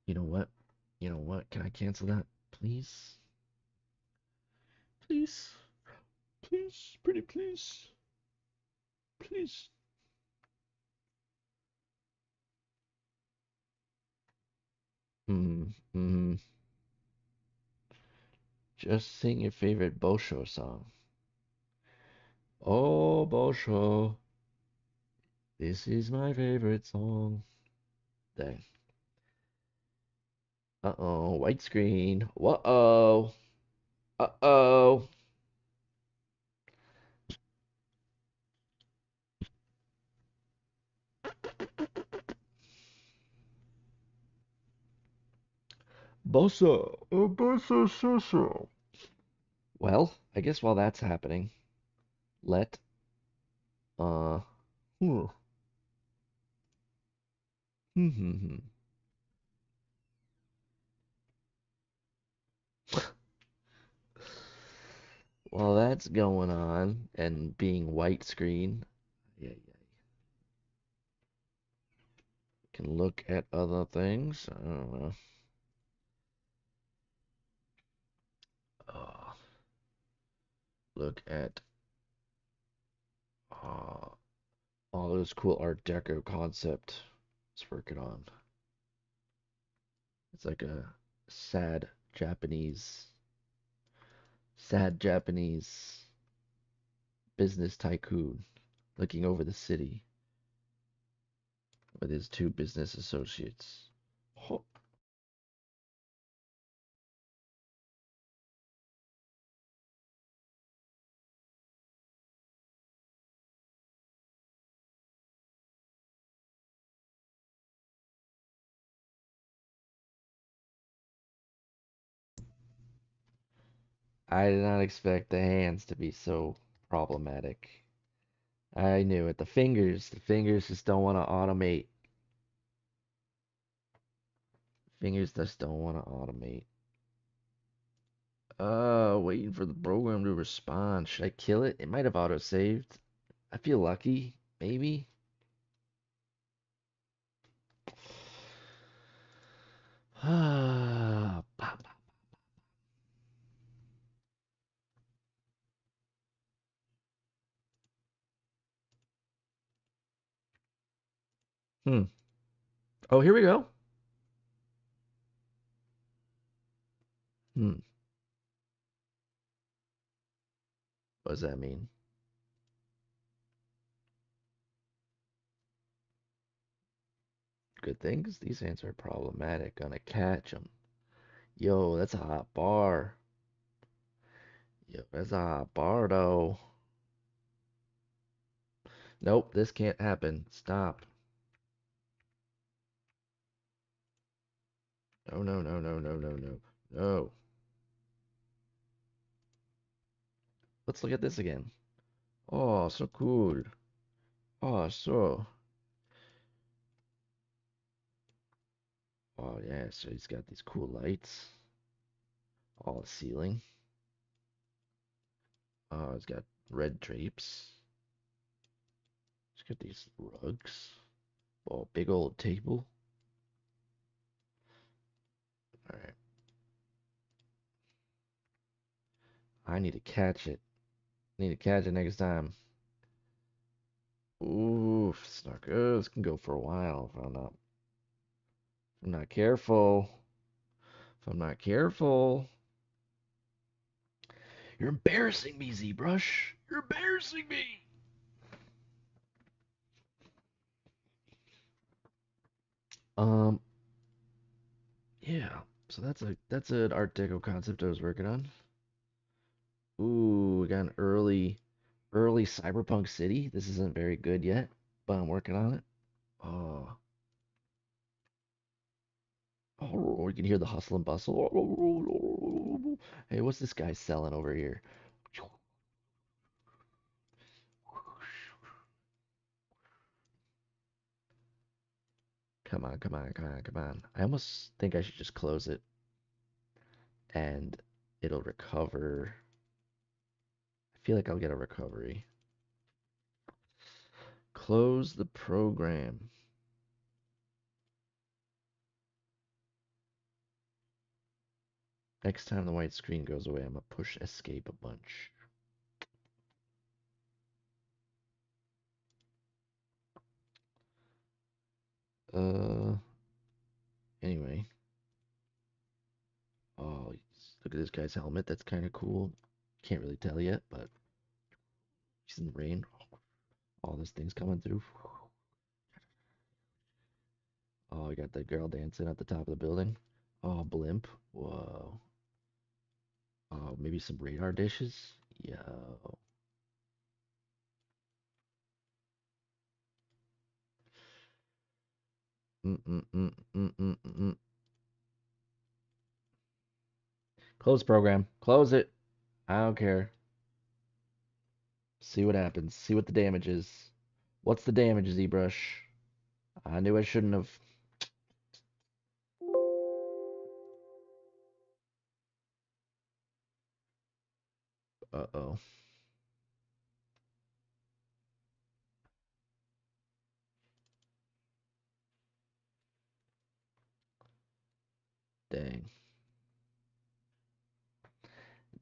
You know what? You know what? Can I cancel that? Please? Please? Please? Pretty please? Please? Mm-hmm. Just sing your favorite Bosho song. Oh, Bosho, this is my favorite song. Dang. Uh-oh, white screen. Uh-oh. Uh-oh. Bosso. Oh, Bosso, so, so. Well, I guess while that's happening, let, uh, hmm, hmm, hmm, hmm. While that's going on and being white screen, yeah, yeah, can look at other things. I don't know. Uh, look at uh, all this cool Art Deco concept it's working on. It's like a sad Japanese, sad Japanese business tycoon looking over the city with his two business associates. Ho- I did not expect the hands to be so problematic. I knew it. The fingers just don't want to automate. Fingers just don't want to automate. Waiting for the program to respond. Should I kill it? It might have auto-saved. I feel lucky. Maybe. Hmm. Oh, here we go. Hmm. What does that mean? Good thing, 'cause these ants are problematic. Gonna catch them. Yo, that's a hot bar. Yo, that's a hot bar, though. Nope, this can't happen. Stop. No, no, no, no, no, no, no. No. Let's look at this again. Oh, so cool. Oh, so. Oh, yeah, so he's got these cool lights. All the ceiling. Oh, he's got red drapes. He's got these rugs. Oh, big old table. All right. I need to catch it. Need to catch it next time. Ooh, it's not good. This can go for a while if I'm not careful. If I'm not careful. You're embarrassing me, ZBrush. You're embarrassing me. Um, yeah. So that's an Art Deco concept I was working on. Ooh, we got an early cyberpunk city. This isn't very good yet, but I'm working on it. Oh, oh, you can hear the hustle and bustle. Hey, what's this guy selling over here? Come on, come on, come on, come on. I almost think I should just close it and it'll recover. I feel like I'll get a recovery. Close the program. Next time the white screen goes away, I'm gonna push escape a bunch. Uh, anyway. Oh, look at this guy's helmet. That's kind of cool. Can't really tell yet, but he's in the rain. All this thing's coming through. Oh, we got the girl dancing at the top of the building. Oh, blimp. Whoa. Oh, maybe some radar dishes. Yo. Mm. Close program. Close it. I don't care. See what happens. See what the damage is. What's the damage, ZBrush? I knew I shouldn't have. Uh-oh. Dang.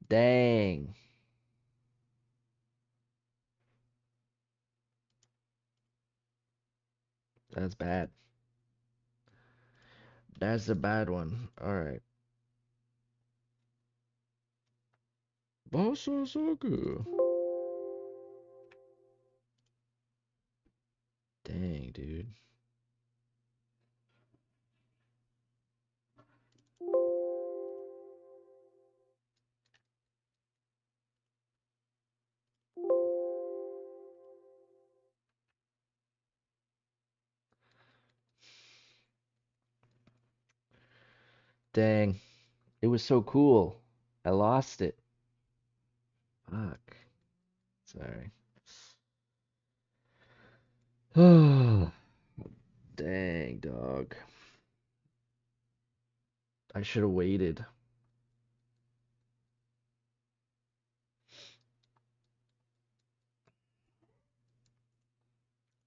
Dang. That's bad. That's a bad one. All right. Basasaku. Dang, dude. Dang. It was so cool. I lost it. Fuck. Sorry. Dang, dog. I should have waited.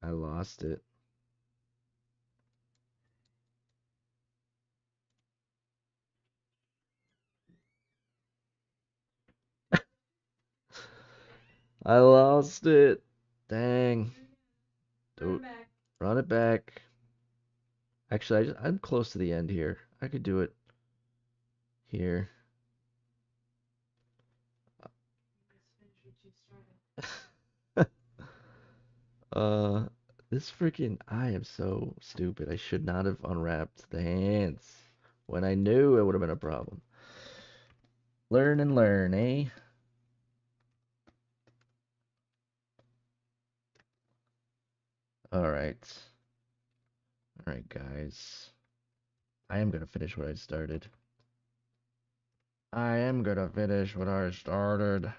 I lost it. I lost it. Dang. Dude, run it back. Actually, I'm close to the end here. I could do it here. Uh, this freaking, I am so stupid. I should not have unwrapped the hands when I knew it would have been a problem. Learn and learn, eh? All right. All right, guys. I am gonna finish what I started. I am gonna finish what I started.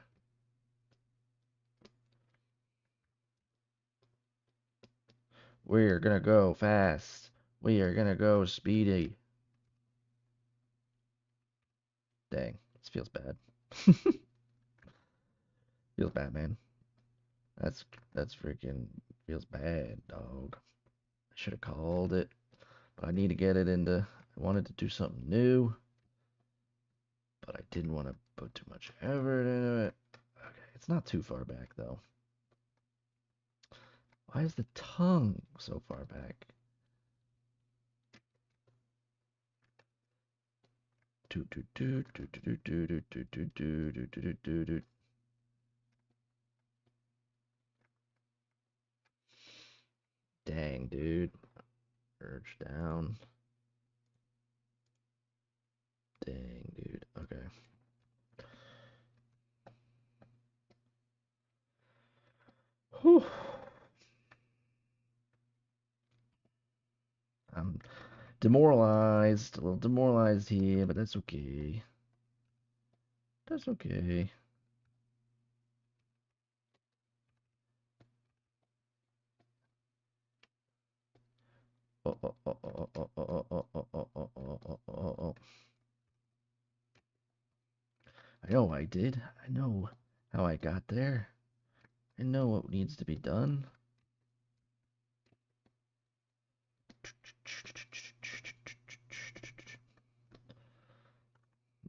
We're gonna go fast. We are gonna go speedy. Dang, this feels bad. Feels bad, man. That's that's freaking feels bad, dog. I should have called it, but I need to get it into. I wanted to do something new, but I didn't want to put too much effort into it. Okay, it's not too far back though. Why is the tongue so far back? Do do do do do do do do do do do do do do. Dang, dude. Urge down. Dang, dude. Okay. Whew. I'm demoralized. A little demoralized here, but that's okay. That's okay. Oh, oh, oh, oh, oh, oh, oh, oh, oh, oh, oh, oh, oh, oh. I know I did. I know how I got there. I know what needs to be done.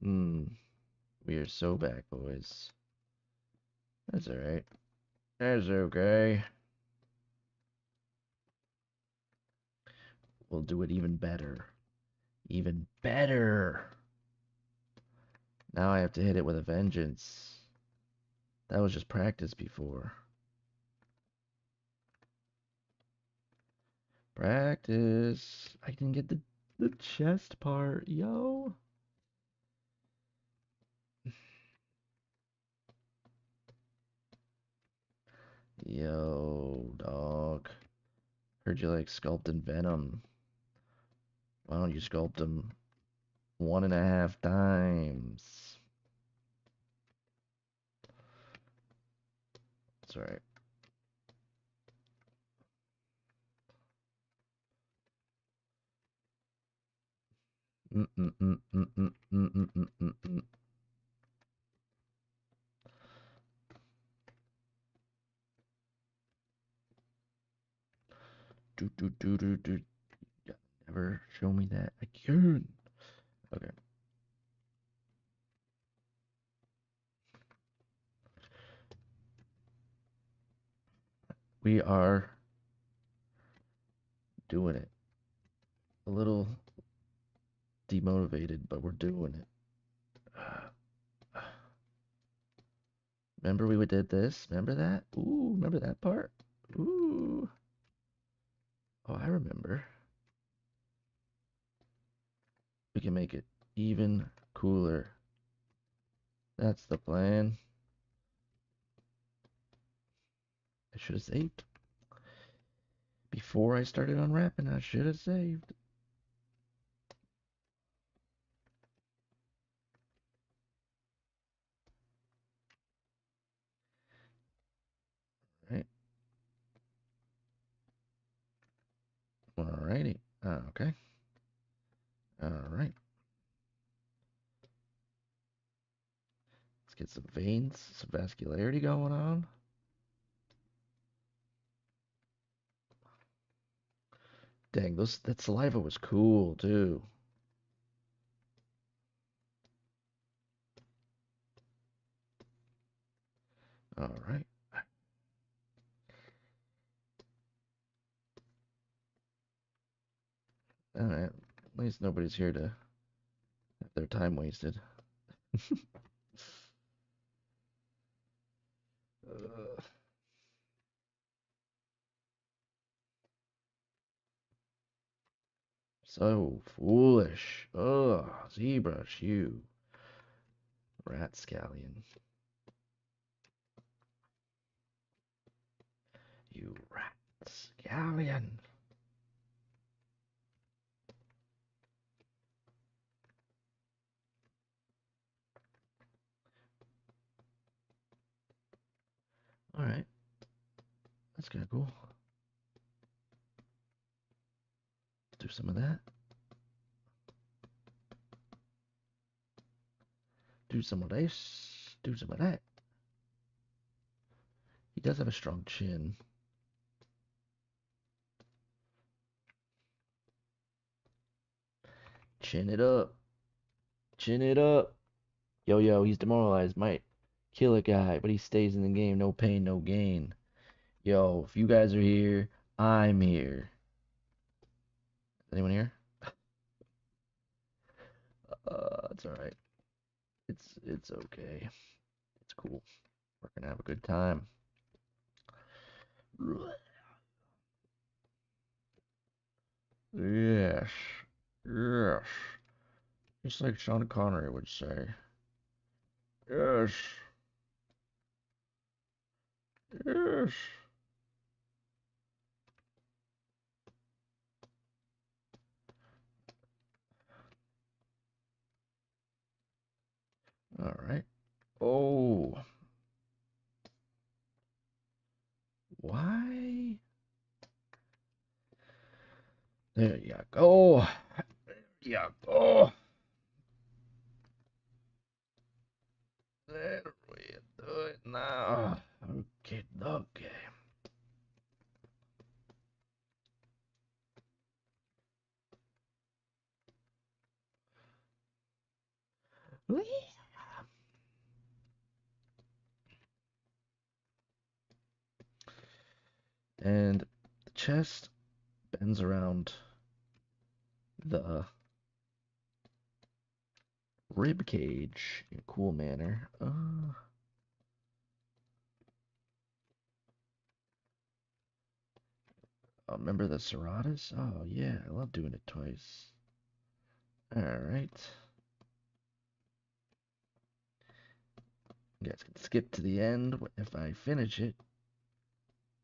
Hmm. We are so back, boys. That's alright. That's okay. We'll do it even better. Even better. Now I have to hit it with a vengeance. That was just practice before. Practice. I didn't get the chest part, yo. Yo, dog. Heard you like sculpting Venom. Why don't you sculpt him 1.5 times? It's alright. Do do do do do. Never show me that again. Okay. We are doing it. A little demotivated, but we're doing it. Remember we did this? Remember that? Ooh, remember that part? Ooh. Oh, I remember. We can make it even cooler. That's the plan. I should have saved. Before I started unwrapping, I should have saved. Right. Alrighty. Okay. Alright. Let's get some veins, some vascularity going on. Dang, that saliva was cool too. Alright. Alright. At least nobody's here to have their time wasted. So foolish. Ugh, zebra, you rat scallion. You rat scallion. Alright. That's kind of cool. Let's do some of that. Do some of this. Do some of that. He does have a strong chin. Chin it up. Chin it up. Yo, he's demoralized. Might kill a guy, but he stays in the game. No pain, no gain. Yo, if you guys are here, I'm here. Anyone here? It's alright. It's okay. It's cool. We're gonna have a good time. Yes. Yes. Just like Sean Connery would say. Yes. Yes. Alright. Oh. Why? There you go. There you go. There we do it now. Okay, okay. And the chest bends around the rib cage in a cool manner. Remember the serratus? Oh yeah, I love doing it twice. All right. You guys can skip to the end if I finish it.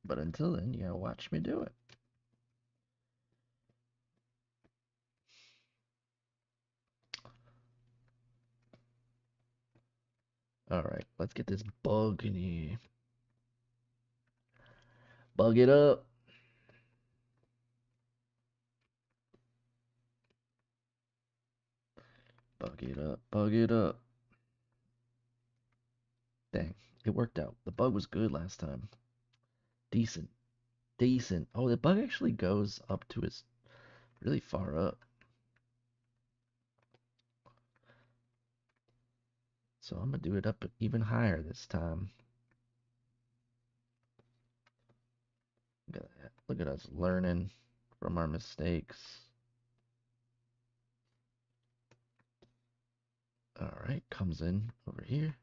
But until then, you gotta watch me do it. All right, let's get this bug in here. Bug it up. Bug it up. Bug it up. Dang, it worked out. The bug was good last time. Decent. Decent. Oh, the bug actually goes up to his really far up. So I'm gonna do it up even higher this time. Look at that. Look at us learning from our mistakes. All right, comes in over here.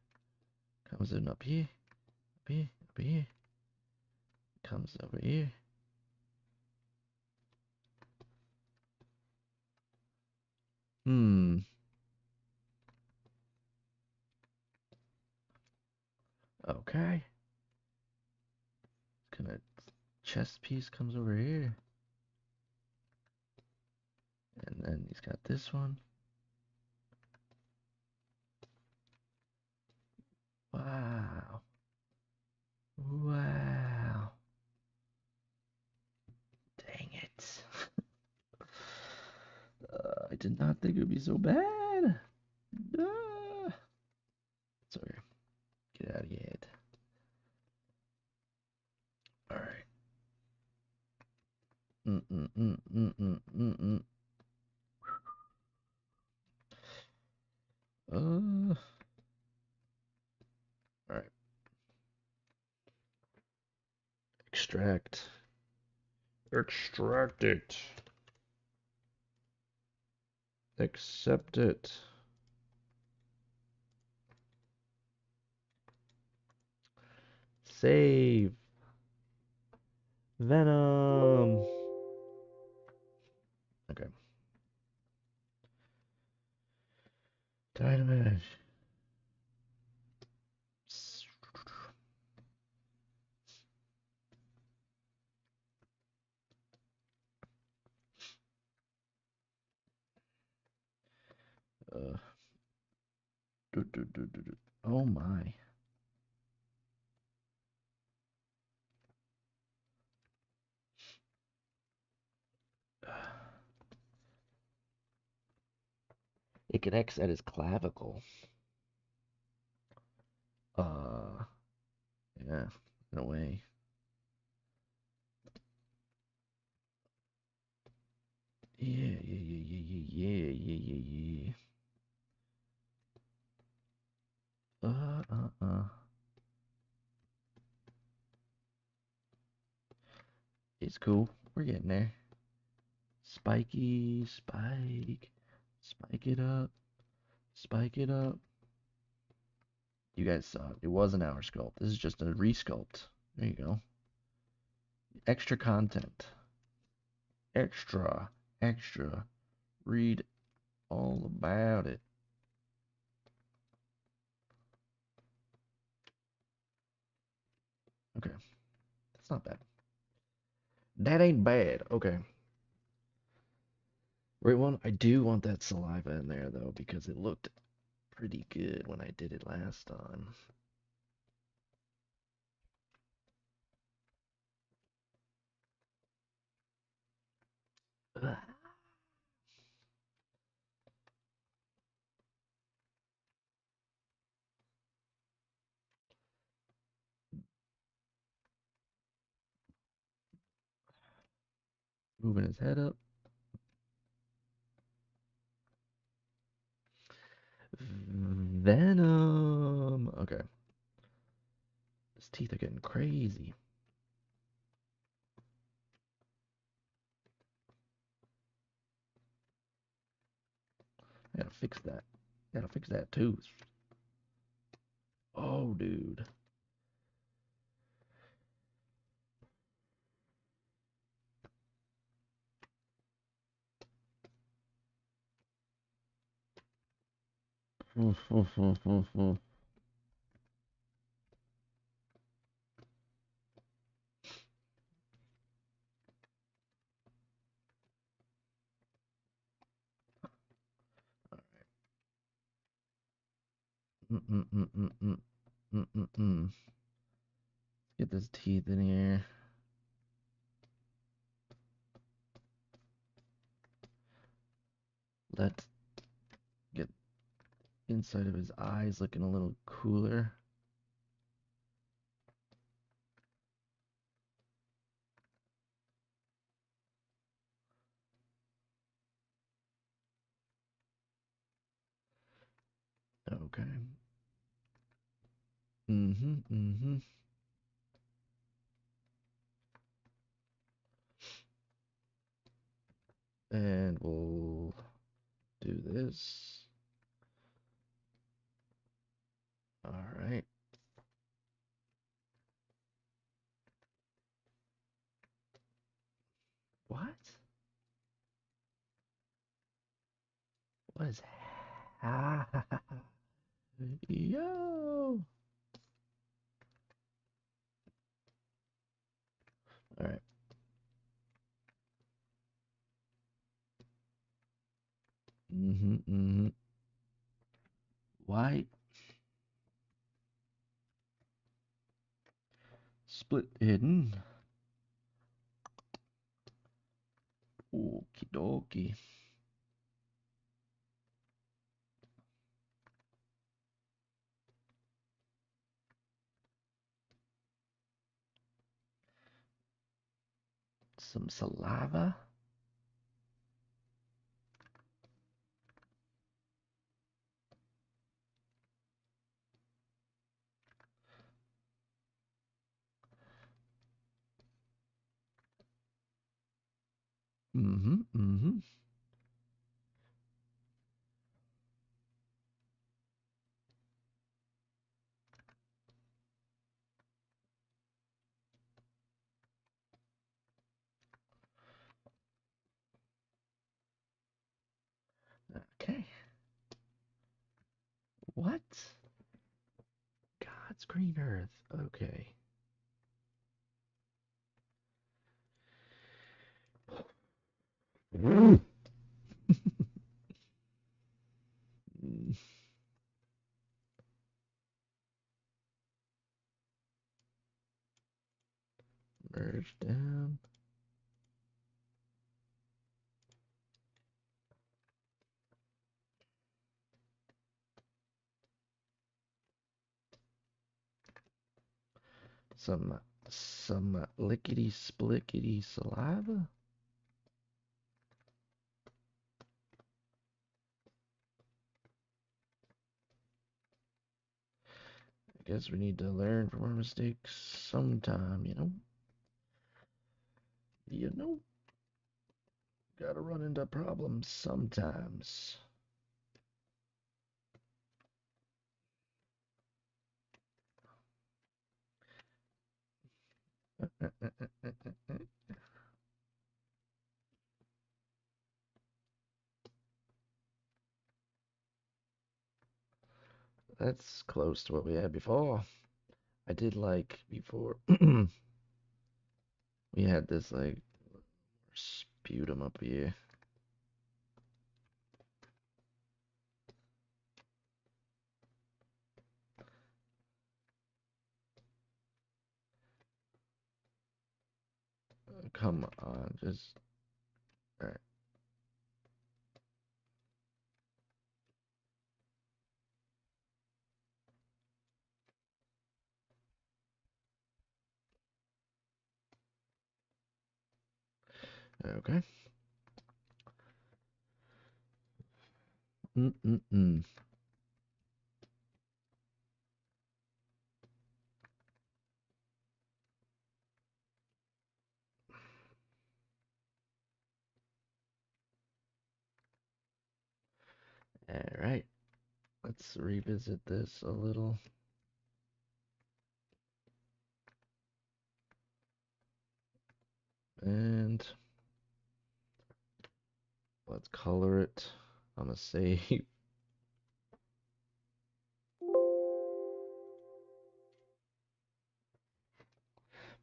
Comes in up here. Up here. Up here. Comes over here. Okay. Gonna chest piece comes over here. And then he's got this one. Wow. Wow. Dang it. I did not think it would be so bad. Sorry. Get out of your head. Alright. Mm-mm-mm-mm-mm-mm-mm. Alright. Extract. Extract it. Accept it. Save. Venom. Okay. Dynamite. Uh, Oh my. It connects at his clavicle. Uh, yeah, in a way. Yeah, yeah, yeah, yeah, yeah, yeah, yeah, yeah, yeah. It's cool. We're getting there. Spiky, spike. Spike it up. Spike it up. You guys saw it. It was an hour sculpt. This is just a resculpt. There you go. Extra content. Extra. Extra. Read all about it. Okay. That's not bad. That ain't bad. Okay. Right one. I do want that saliva in there though because it looked pretty good when I did it last time. Ugh. Moving his head up. Venom. Okay. His teeth are getting crazy. I gotta fix that. Gotta fix that tooth. Oh, dude. Get this teeth in here. Let's get inside of his eyes looking a little cooler. Okay. Mm-hmm. And we'll do this. All right. What? What is Yo. All right. Mm-hmm. White. Split hidden. Okie dokie. Some saliva. Mm-hmm. Okay. What? God's green earth. Okay. Merge down. Some lickety splickety saliva. I guess we need to learn from our mistakes sometime, you know? You know? Gotta run into problems sometimes. That's close to what we had before. I did like before we had this like sputum up here. Come on, just all right. Okay. Mm-mm-mm. All right. Let's revisit this a little. And let's color it. I'm gonna save.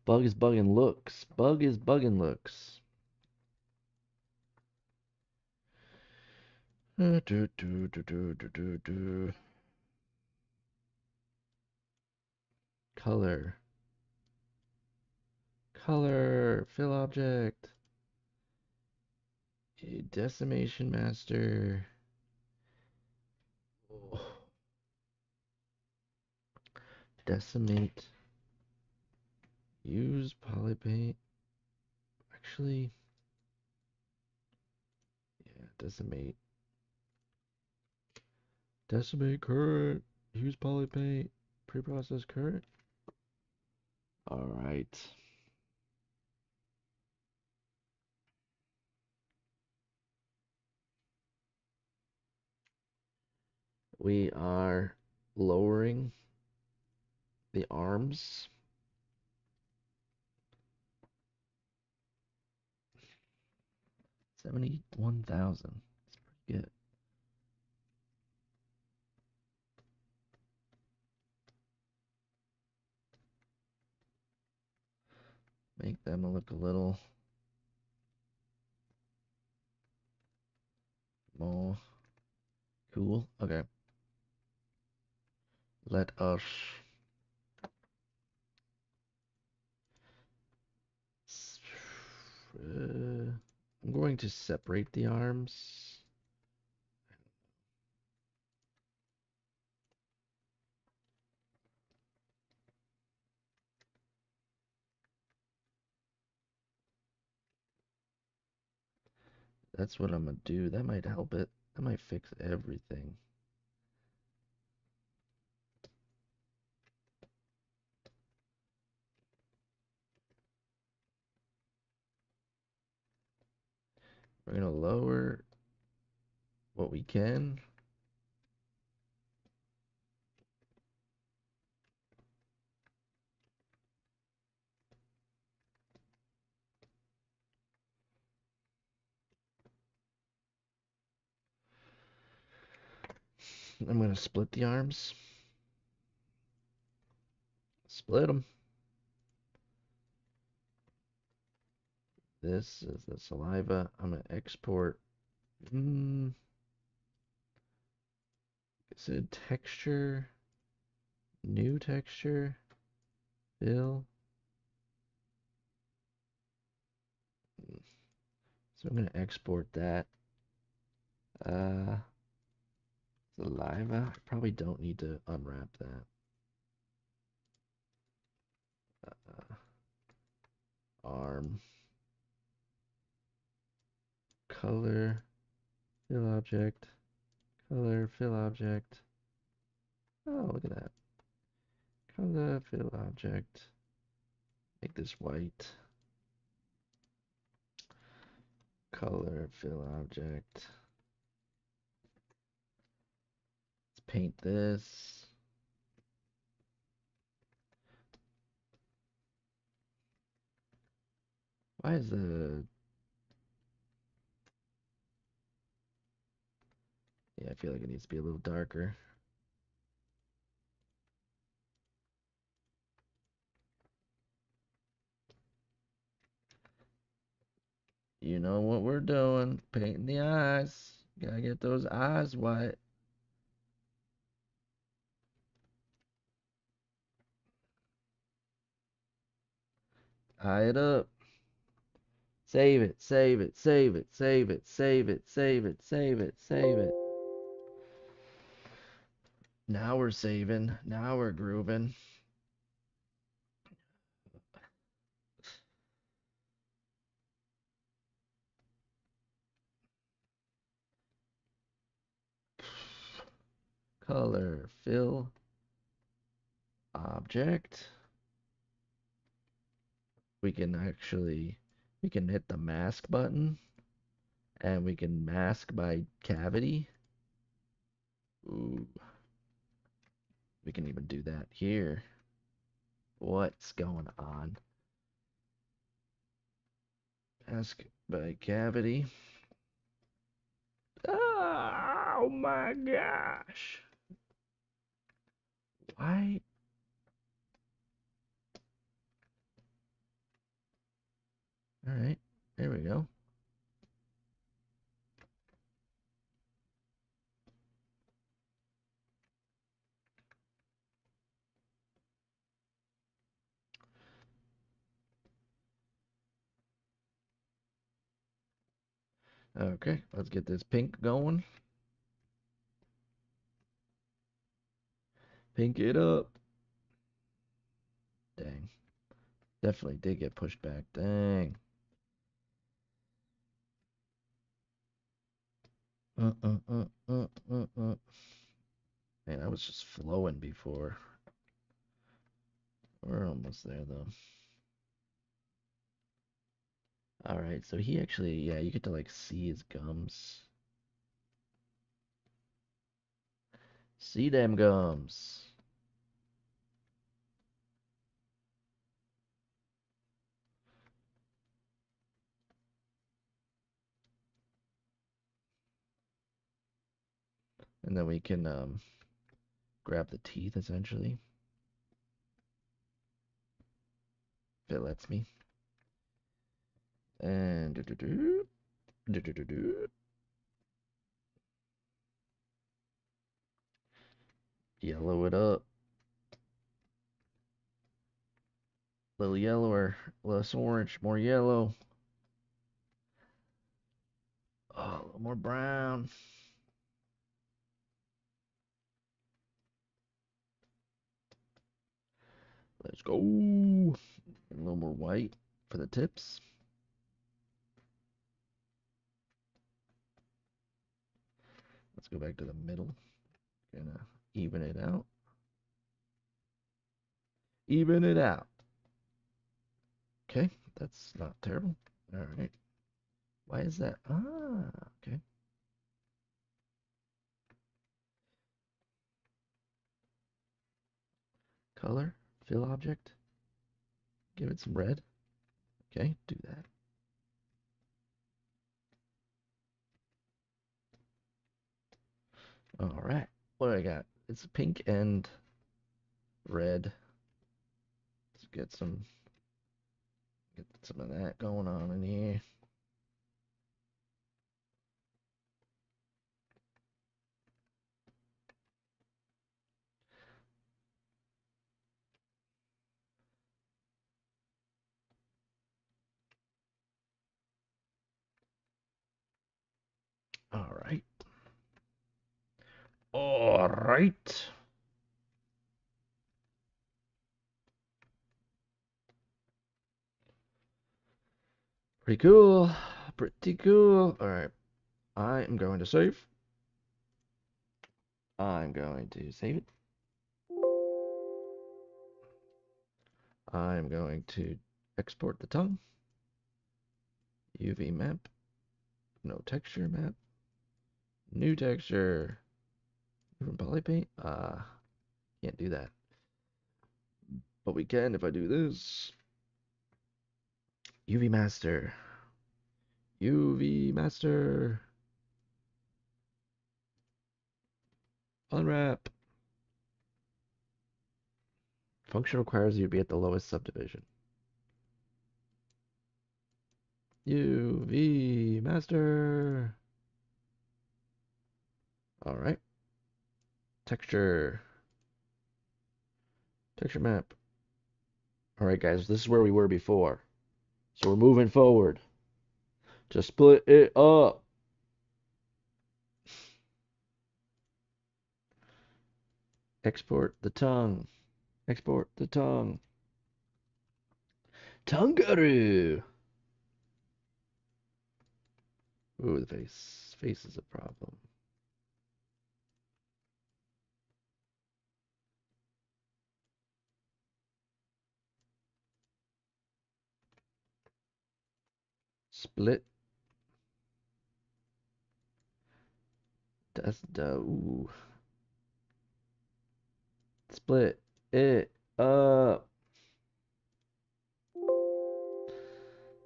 Bug is bugging looks. Bug is bugging looks. Color. Color. Fill object. Decimation master. Oh. Decimate. Use polypaint. Actually, yeah, decimate. Decimate current. Use polypaint. Preprocessed current. All right. We are lowering the arms. 71,000. That's pretty good. Make them look a little more cool. Okay. Let us I'm going to separate the arms. That's what I'm gonna do. That might help it. That might fix everything. We're gonna lower what we can. I'm gonna split the arms. Split them. This is the saliva. I'm gonna export. Is it texture? New texture? Fill? So I'm gonna export that. Saliva. I probably don't need to unwrap that. Arm. Color. Fill object. Color. Fill object. Oh, look at that. Color. Fill object. Make this white. Color. Fill object. Let's paint this. Why is the... Yeah, I feel like it needs to be a little darker. You know what we're doing. Painting the eyes. Gotta get those eyes white. Eye it up. Save it, save it, save it, save it, save it, save it, save it, save it. Now we're saving. Now we're grooving. Color, fill, object. We can hit the mask button and we can mask by cavity. Ooh. We can even do that here. What's going on? Mask by cavity. Oh my gosh. Why? All right, there we go. Okay, let's get this pink going. Pink it up. Dang. Definitely did get pushed back. Dang. Uh, uh, uh, uh, uh. Man, I was just flowing before. We're almost there though. All right, so he actually, yeah, you get to like see his gums. See them gums. And then we can grab the teeth essentially, if it lets me. And yellow it up. A little yellower, less orange, more yellow. Oh, a little more brown. Let's go. A little more white for the tips. Let's go back to the middle. Gonna even it out. Even it out. Okay, that's not terrible. All right. Why is that? Ah, okay. Color, fill object. Give it some red. Okay, do that. All right. What do I got? It's pink and red. Let's get some of that going on in here. All right. All right. Pretty cool. Pretty cool. All right. I am going to save. I'm going to save it. I'm going to export the tongue. UV map. No texture map. New texture. From polypaint. Can't do that. But we can if I do this. UV master. UV master. Unwrap. Function requires you to be at the lowest subdivision. UV master. All right. Texture. Texture map. All right, guys. This is where we were before. So we're moving forward. Just split it up. Export the tongue. Export the tongue. Tongaroo. Ooh, the face. Face is a problem. Split. That's the ooh. Split it up.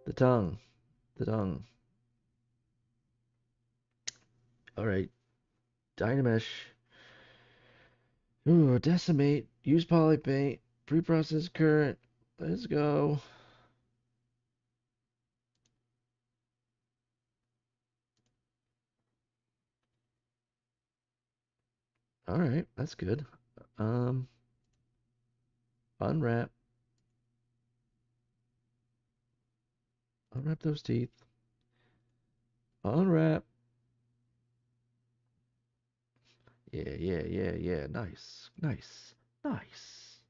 The tongue. The tongue. All right. Dynamesh. Ooh, decimate. Use polypaint. Pre-process current. Let's go. All right, that's good. Um, unwrap. Unwrap those teeth. Unwrap. Yeah, yeah, yeah, yeah. Nice, nice, nice.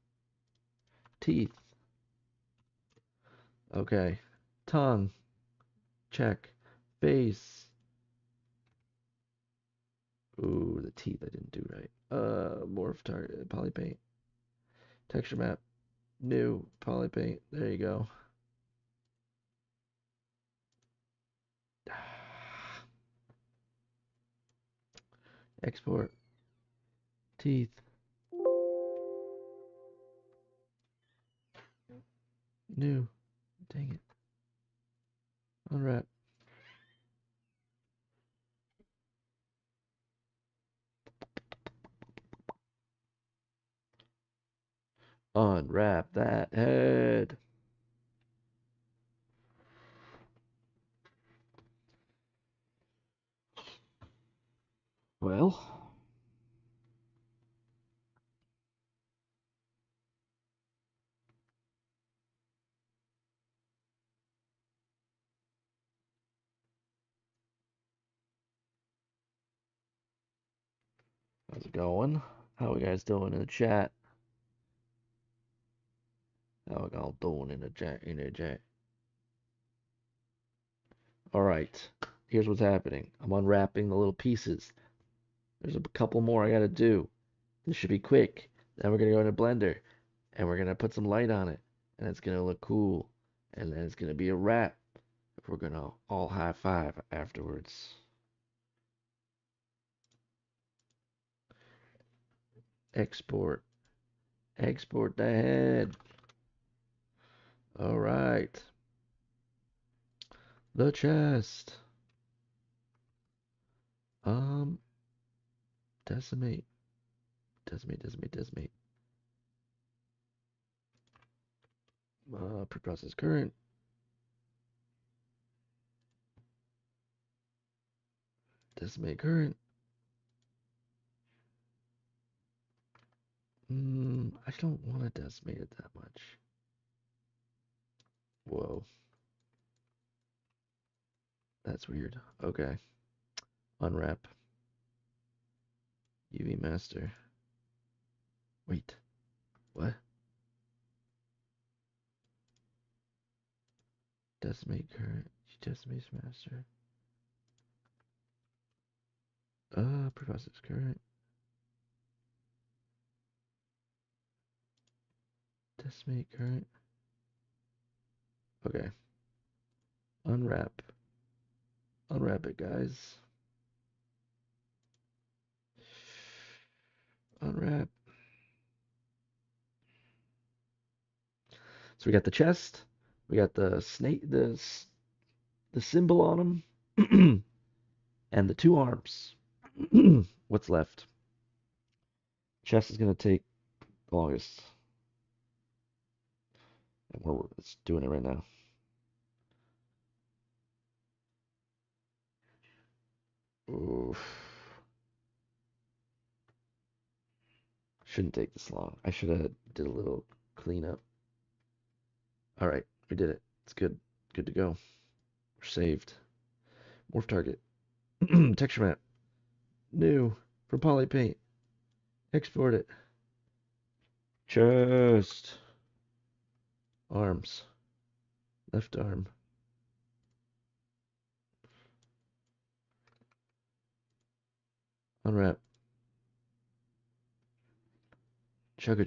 Teeth. Okay. Tongue. Check. Face. Ooh, the teeth I didn't do right. Morph target. Polypaint. Texture map. New poly paint. There you go. Export. Teeth. New. Dang it. Unwrap. Unwrap that head. Well, how's it going? How we guys doing in the chat? How we all doing in the chat? In the chat. All right. Here's what's happening. I'm unwrapping the little pieces. There's a couple more I gotta do. This should be quick. Then we're gonna go in a blender and we're gonna put some light on it, and it's gonna look cool. And then it's gonna be a wrap. We're gonna all high five afterwards. Export. Export the head. All right. The chest. Um, decimate. Decimate. Preprocess current. Decimate current. I don't want to decimate it that much. Whoa. That's weird. Okay. Unwrap. UV master. Wait. What? Decimate current. Decimate master. Preprocess current. Decimate current. Okay. Unwrap. Unwrap it, guys. Unwrap. So we got the chest. We got the snake, the symbol on them, and the two arms. What's left? Chest is gonna take the longest, and we're doing it right now. Oof. Shouldn't take this long. I should have did a little cleanup. All right, we did it. It's good. Good to go. We're saved. Morph target. Texture map. New. From Poly Paint. Export it. Chest. Arms. Left arm. Unwrap. Chugga.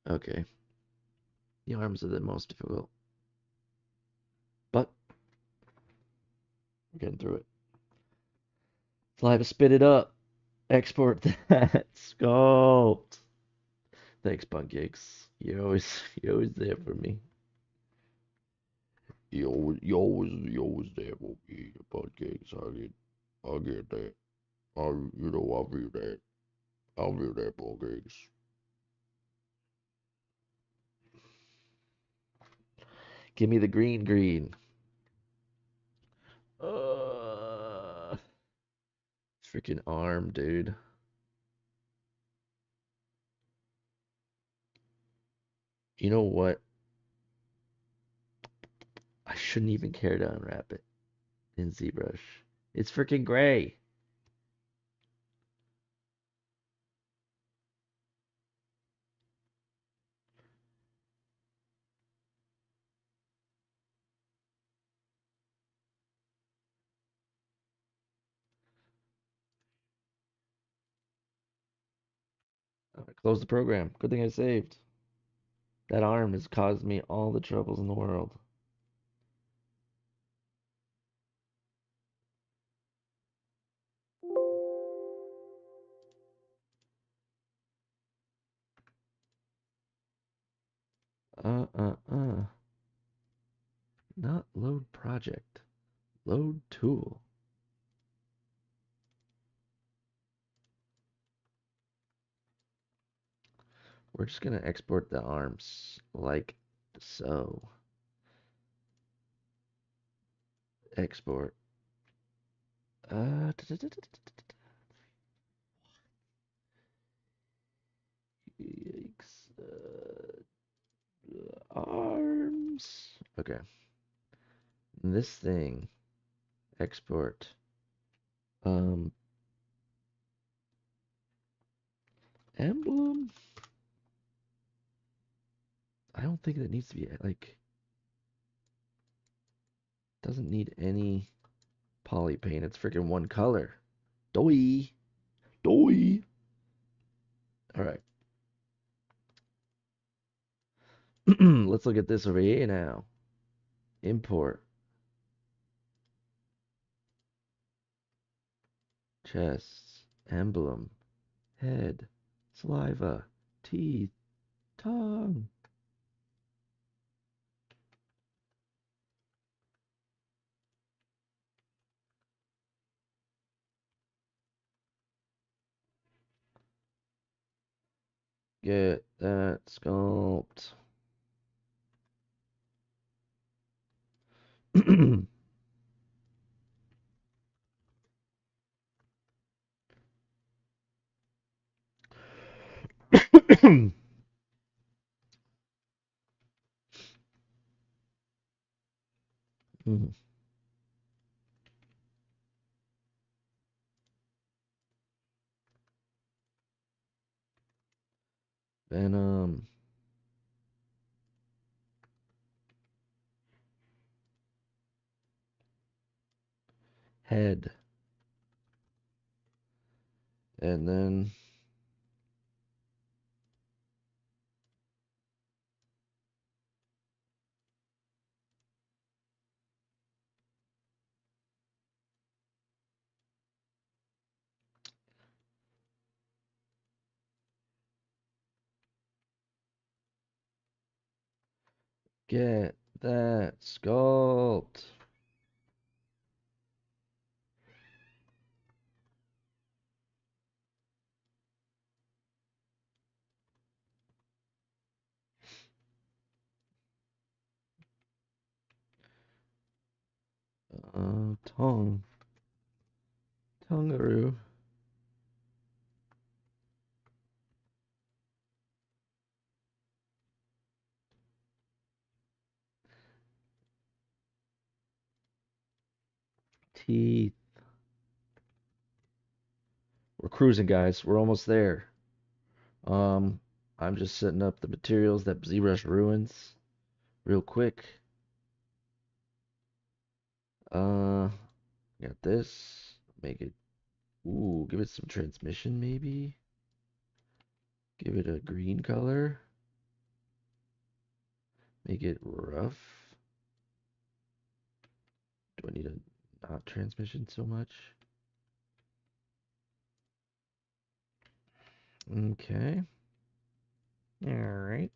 Okay. The arms are the most difficult. But we're getting through it. Saliva, spit it up. Export that. Sculpt. Thanks, Pancakes. You're always there for me. You always there for me, Pancakes. I get that. I'll feel that. I'll feel that, Pancakes. Give me the green. Freaking arm, dude. You know what? I shouldn't even care to unwrap it in ZBrush. It's freaking gray. Close the program. Good thing I saved. That arm has caused me all the troubles in the world. Uh, uh, uh. Not load project. Load tool. We're just gonna export the arms like so. Export. Yikes. Arms. Okay. This thing. Export. Um. Emblem. I don't think that needs to be like. Doesn't need any poly paint. It's freaking one color. Doi. Doi. All right. Let's look at this over here now. Import. Chest. Emblem. Head. Saliva. Teeth. Tongue. Get that sculpt. Venom. Head. And then get that sculpt. Tongue. Tongaroo. Teeth. We're cruising, guys. We're almost there. Um, I'm just setting up the materials that ZBrush ruins real quick. Got this. Make it, ooh, give it some transmission maybe. Give it a green color. Make it rough. Do I need a not transmission so much? Okay. All right.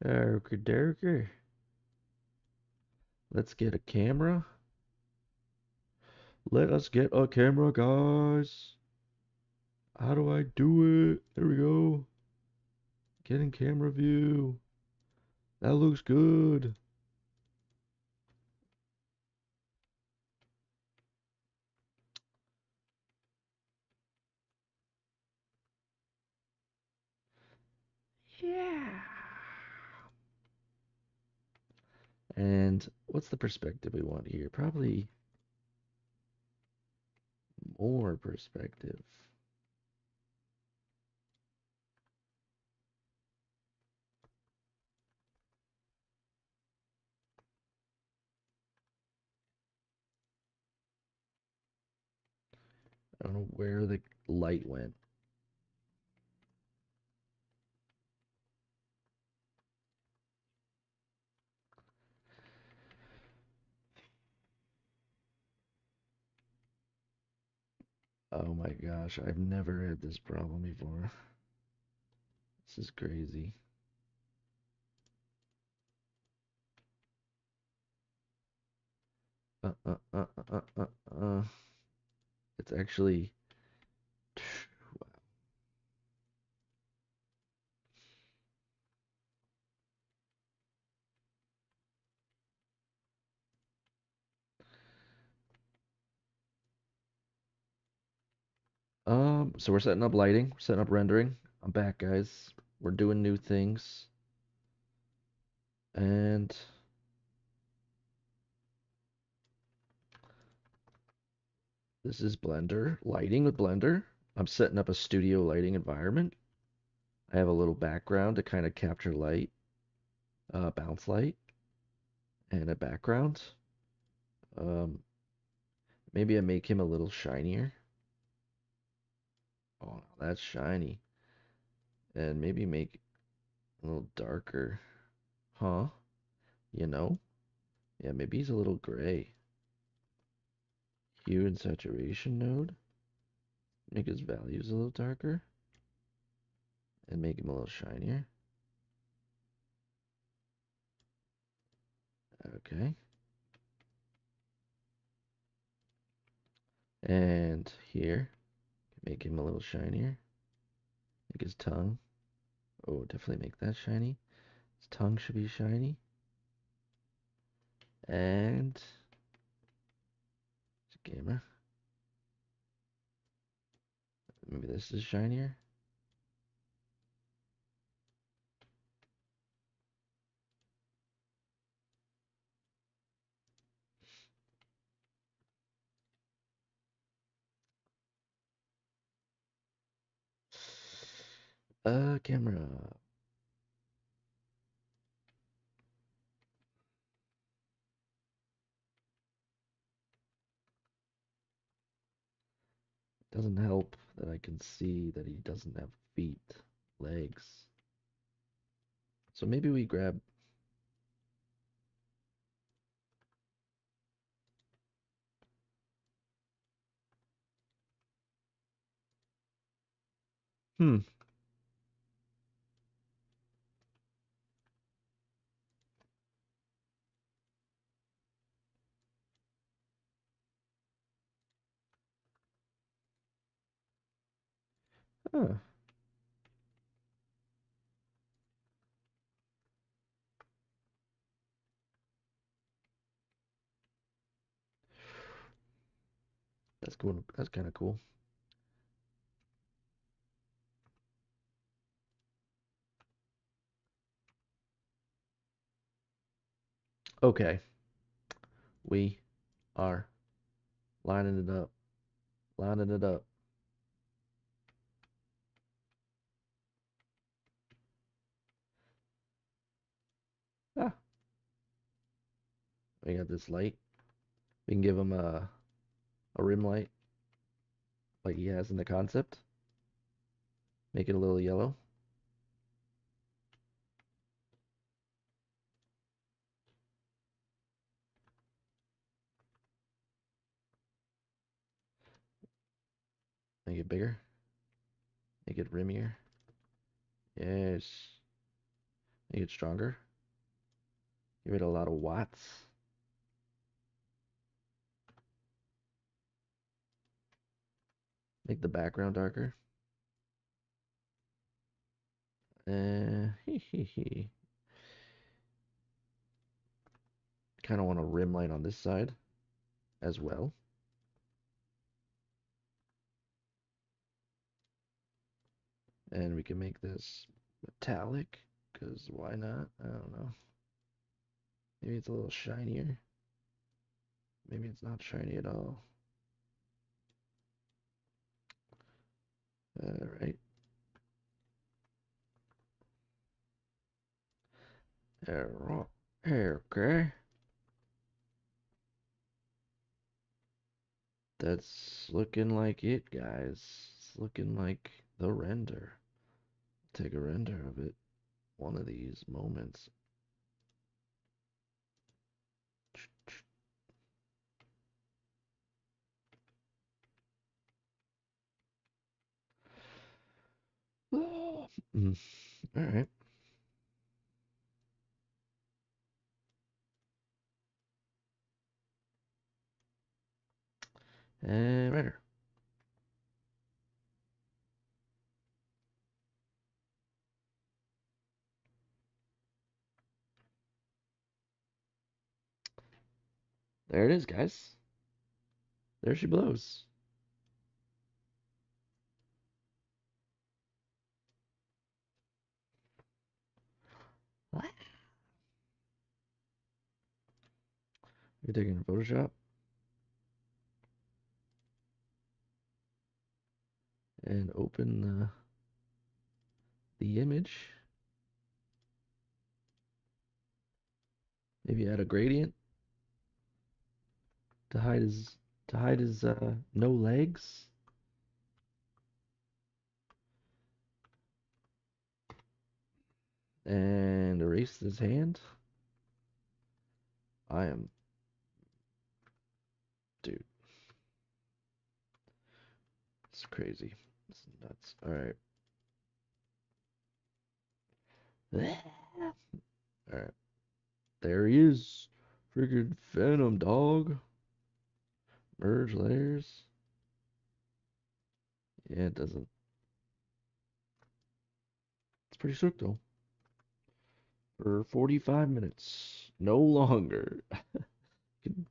Okay. Let's get a camera. Let us get a camera, guys. How do I do it? There we go. Getting camera view. That looks good. Yeah. And what's the perspective we want here? Probably more perspective. I don't know where the light went. Oh my gosh, I've never had this problem before. This is crazy. Uh, uh, uh, uh, uh, uh. It's actually, so we're setting up lighting, we're setting up rendering. I'm back, guys. We're doing new things. And this is Blender, lighting with Blender. I'm setting up a studio lighting environment. I have a little background to kind of capture light, bounce light, and a background. Um, maybe I make him a little shinier. Oh, that's shiny. And maybe make it a little darker. Huh? You know? Yeah, maybe he's a little gray. Hue and saturation node. Make his values a little darker. And make him a little shinier. Okay. And here, make him a little shinier. Make his tongue. Oh, definitely make that shiny. His tongue should be shiny. And camera. Maybe this is shinier. Camera. Doesn't help that I can see that he doesn't have feet, legs. So maybe we grab. Hmm. Huh. That's cool. That's kind of cool. Okay. We are lining it up. Lining it up. Ah. We got this light. We can give him a rim light like he has in the concept. Make it a little yellow. Make it bigger. Make it rimmier. Yes. Make it stronger. Give it a lot of watts. Make the background darker. Hee. Kind of want a rim light on this side as well. And we can make this metallic, because why not? I don't know. Maybe it's a little shinier. Maybe it's not shiny at all. Alright. Okay. That's looking like it, guys. It's looking like the render. Take a render of it one of these moments. Mm. All right. And render. There it is, guys. There she blows. What? You're taking Photoshop and open the image. Maybe add a gradient to hide his no legs and erase his hand. I am, dude, it's crazy. It's nuts. All right. All right. There he is. Freaking Venom, dog. Merge layers. Yeah, it doesn't. It's pretty sick though. For 45 minutes. No longer. You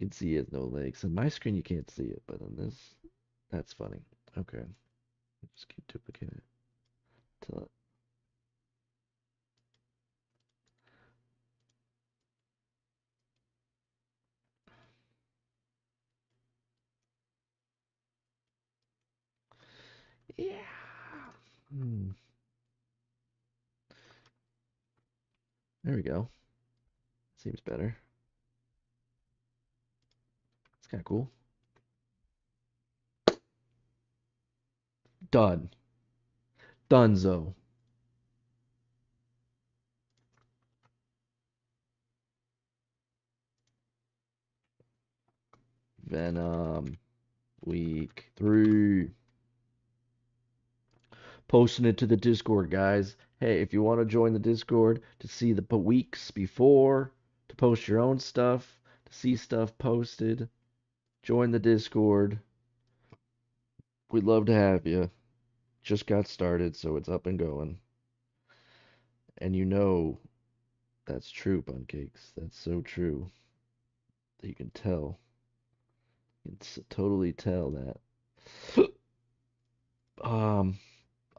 can see it, no legs. On my screen, you can't see it, but on this, that's funny. Okay. Just keep duplicating it till yeah. Hmm. There we go. Seems better. It's kind of cool. Done. Dunzo. Venom. Week 3. Posting it to the Discord, guys. Hey, if you want to join the Discord to see the weeks before, to post your own stuff, to see stuff posted, join the Discord. We'd love to have you. Just got started, so it's up and going. And you know that's true, Buncakes. That's so true. You can tell. You can totally tell that. Um,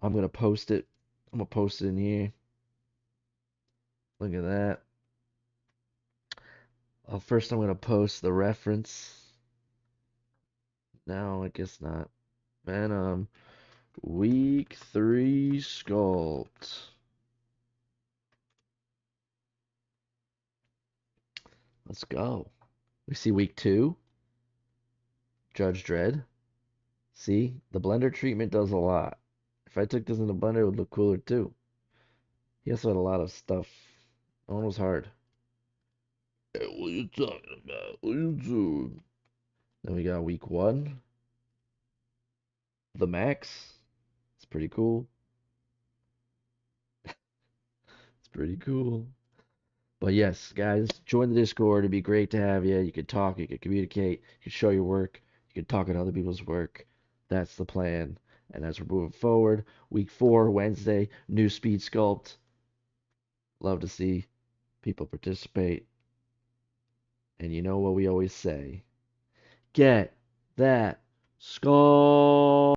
I'm gonna post it. I'm gonna post it in here. Look at that. First, I'm gonna post the reference. No, I guess not. Venom week 3 sculpt. Let's go. We see week 2. Judge Dredd. See, the blender treatment does a lot. If I took this in the blender, it would look cooler too. He also had a lot of stuff. That one was hard. Hey, what are you talking about? What are you doing? Then we got week 1. The Max. It's pretty cool. It's pretty cool. But yes, guys, join the Discord. It'd be great to have you. You could talk, you could communicate, you could show your work, you could talk on other people's work. That's the plan. And as we're moving forward, week 4, Wednesday, new speed sculpt. Love to see people participate. And you know what we always say, get that sculpt.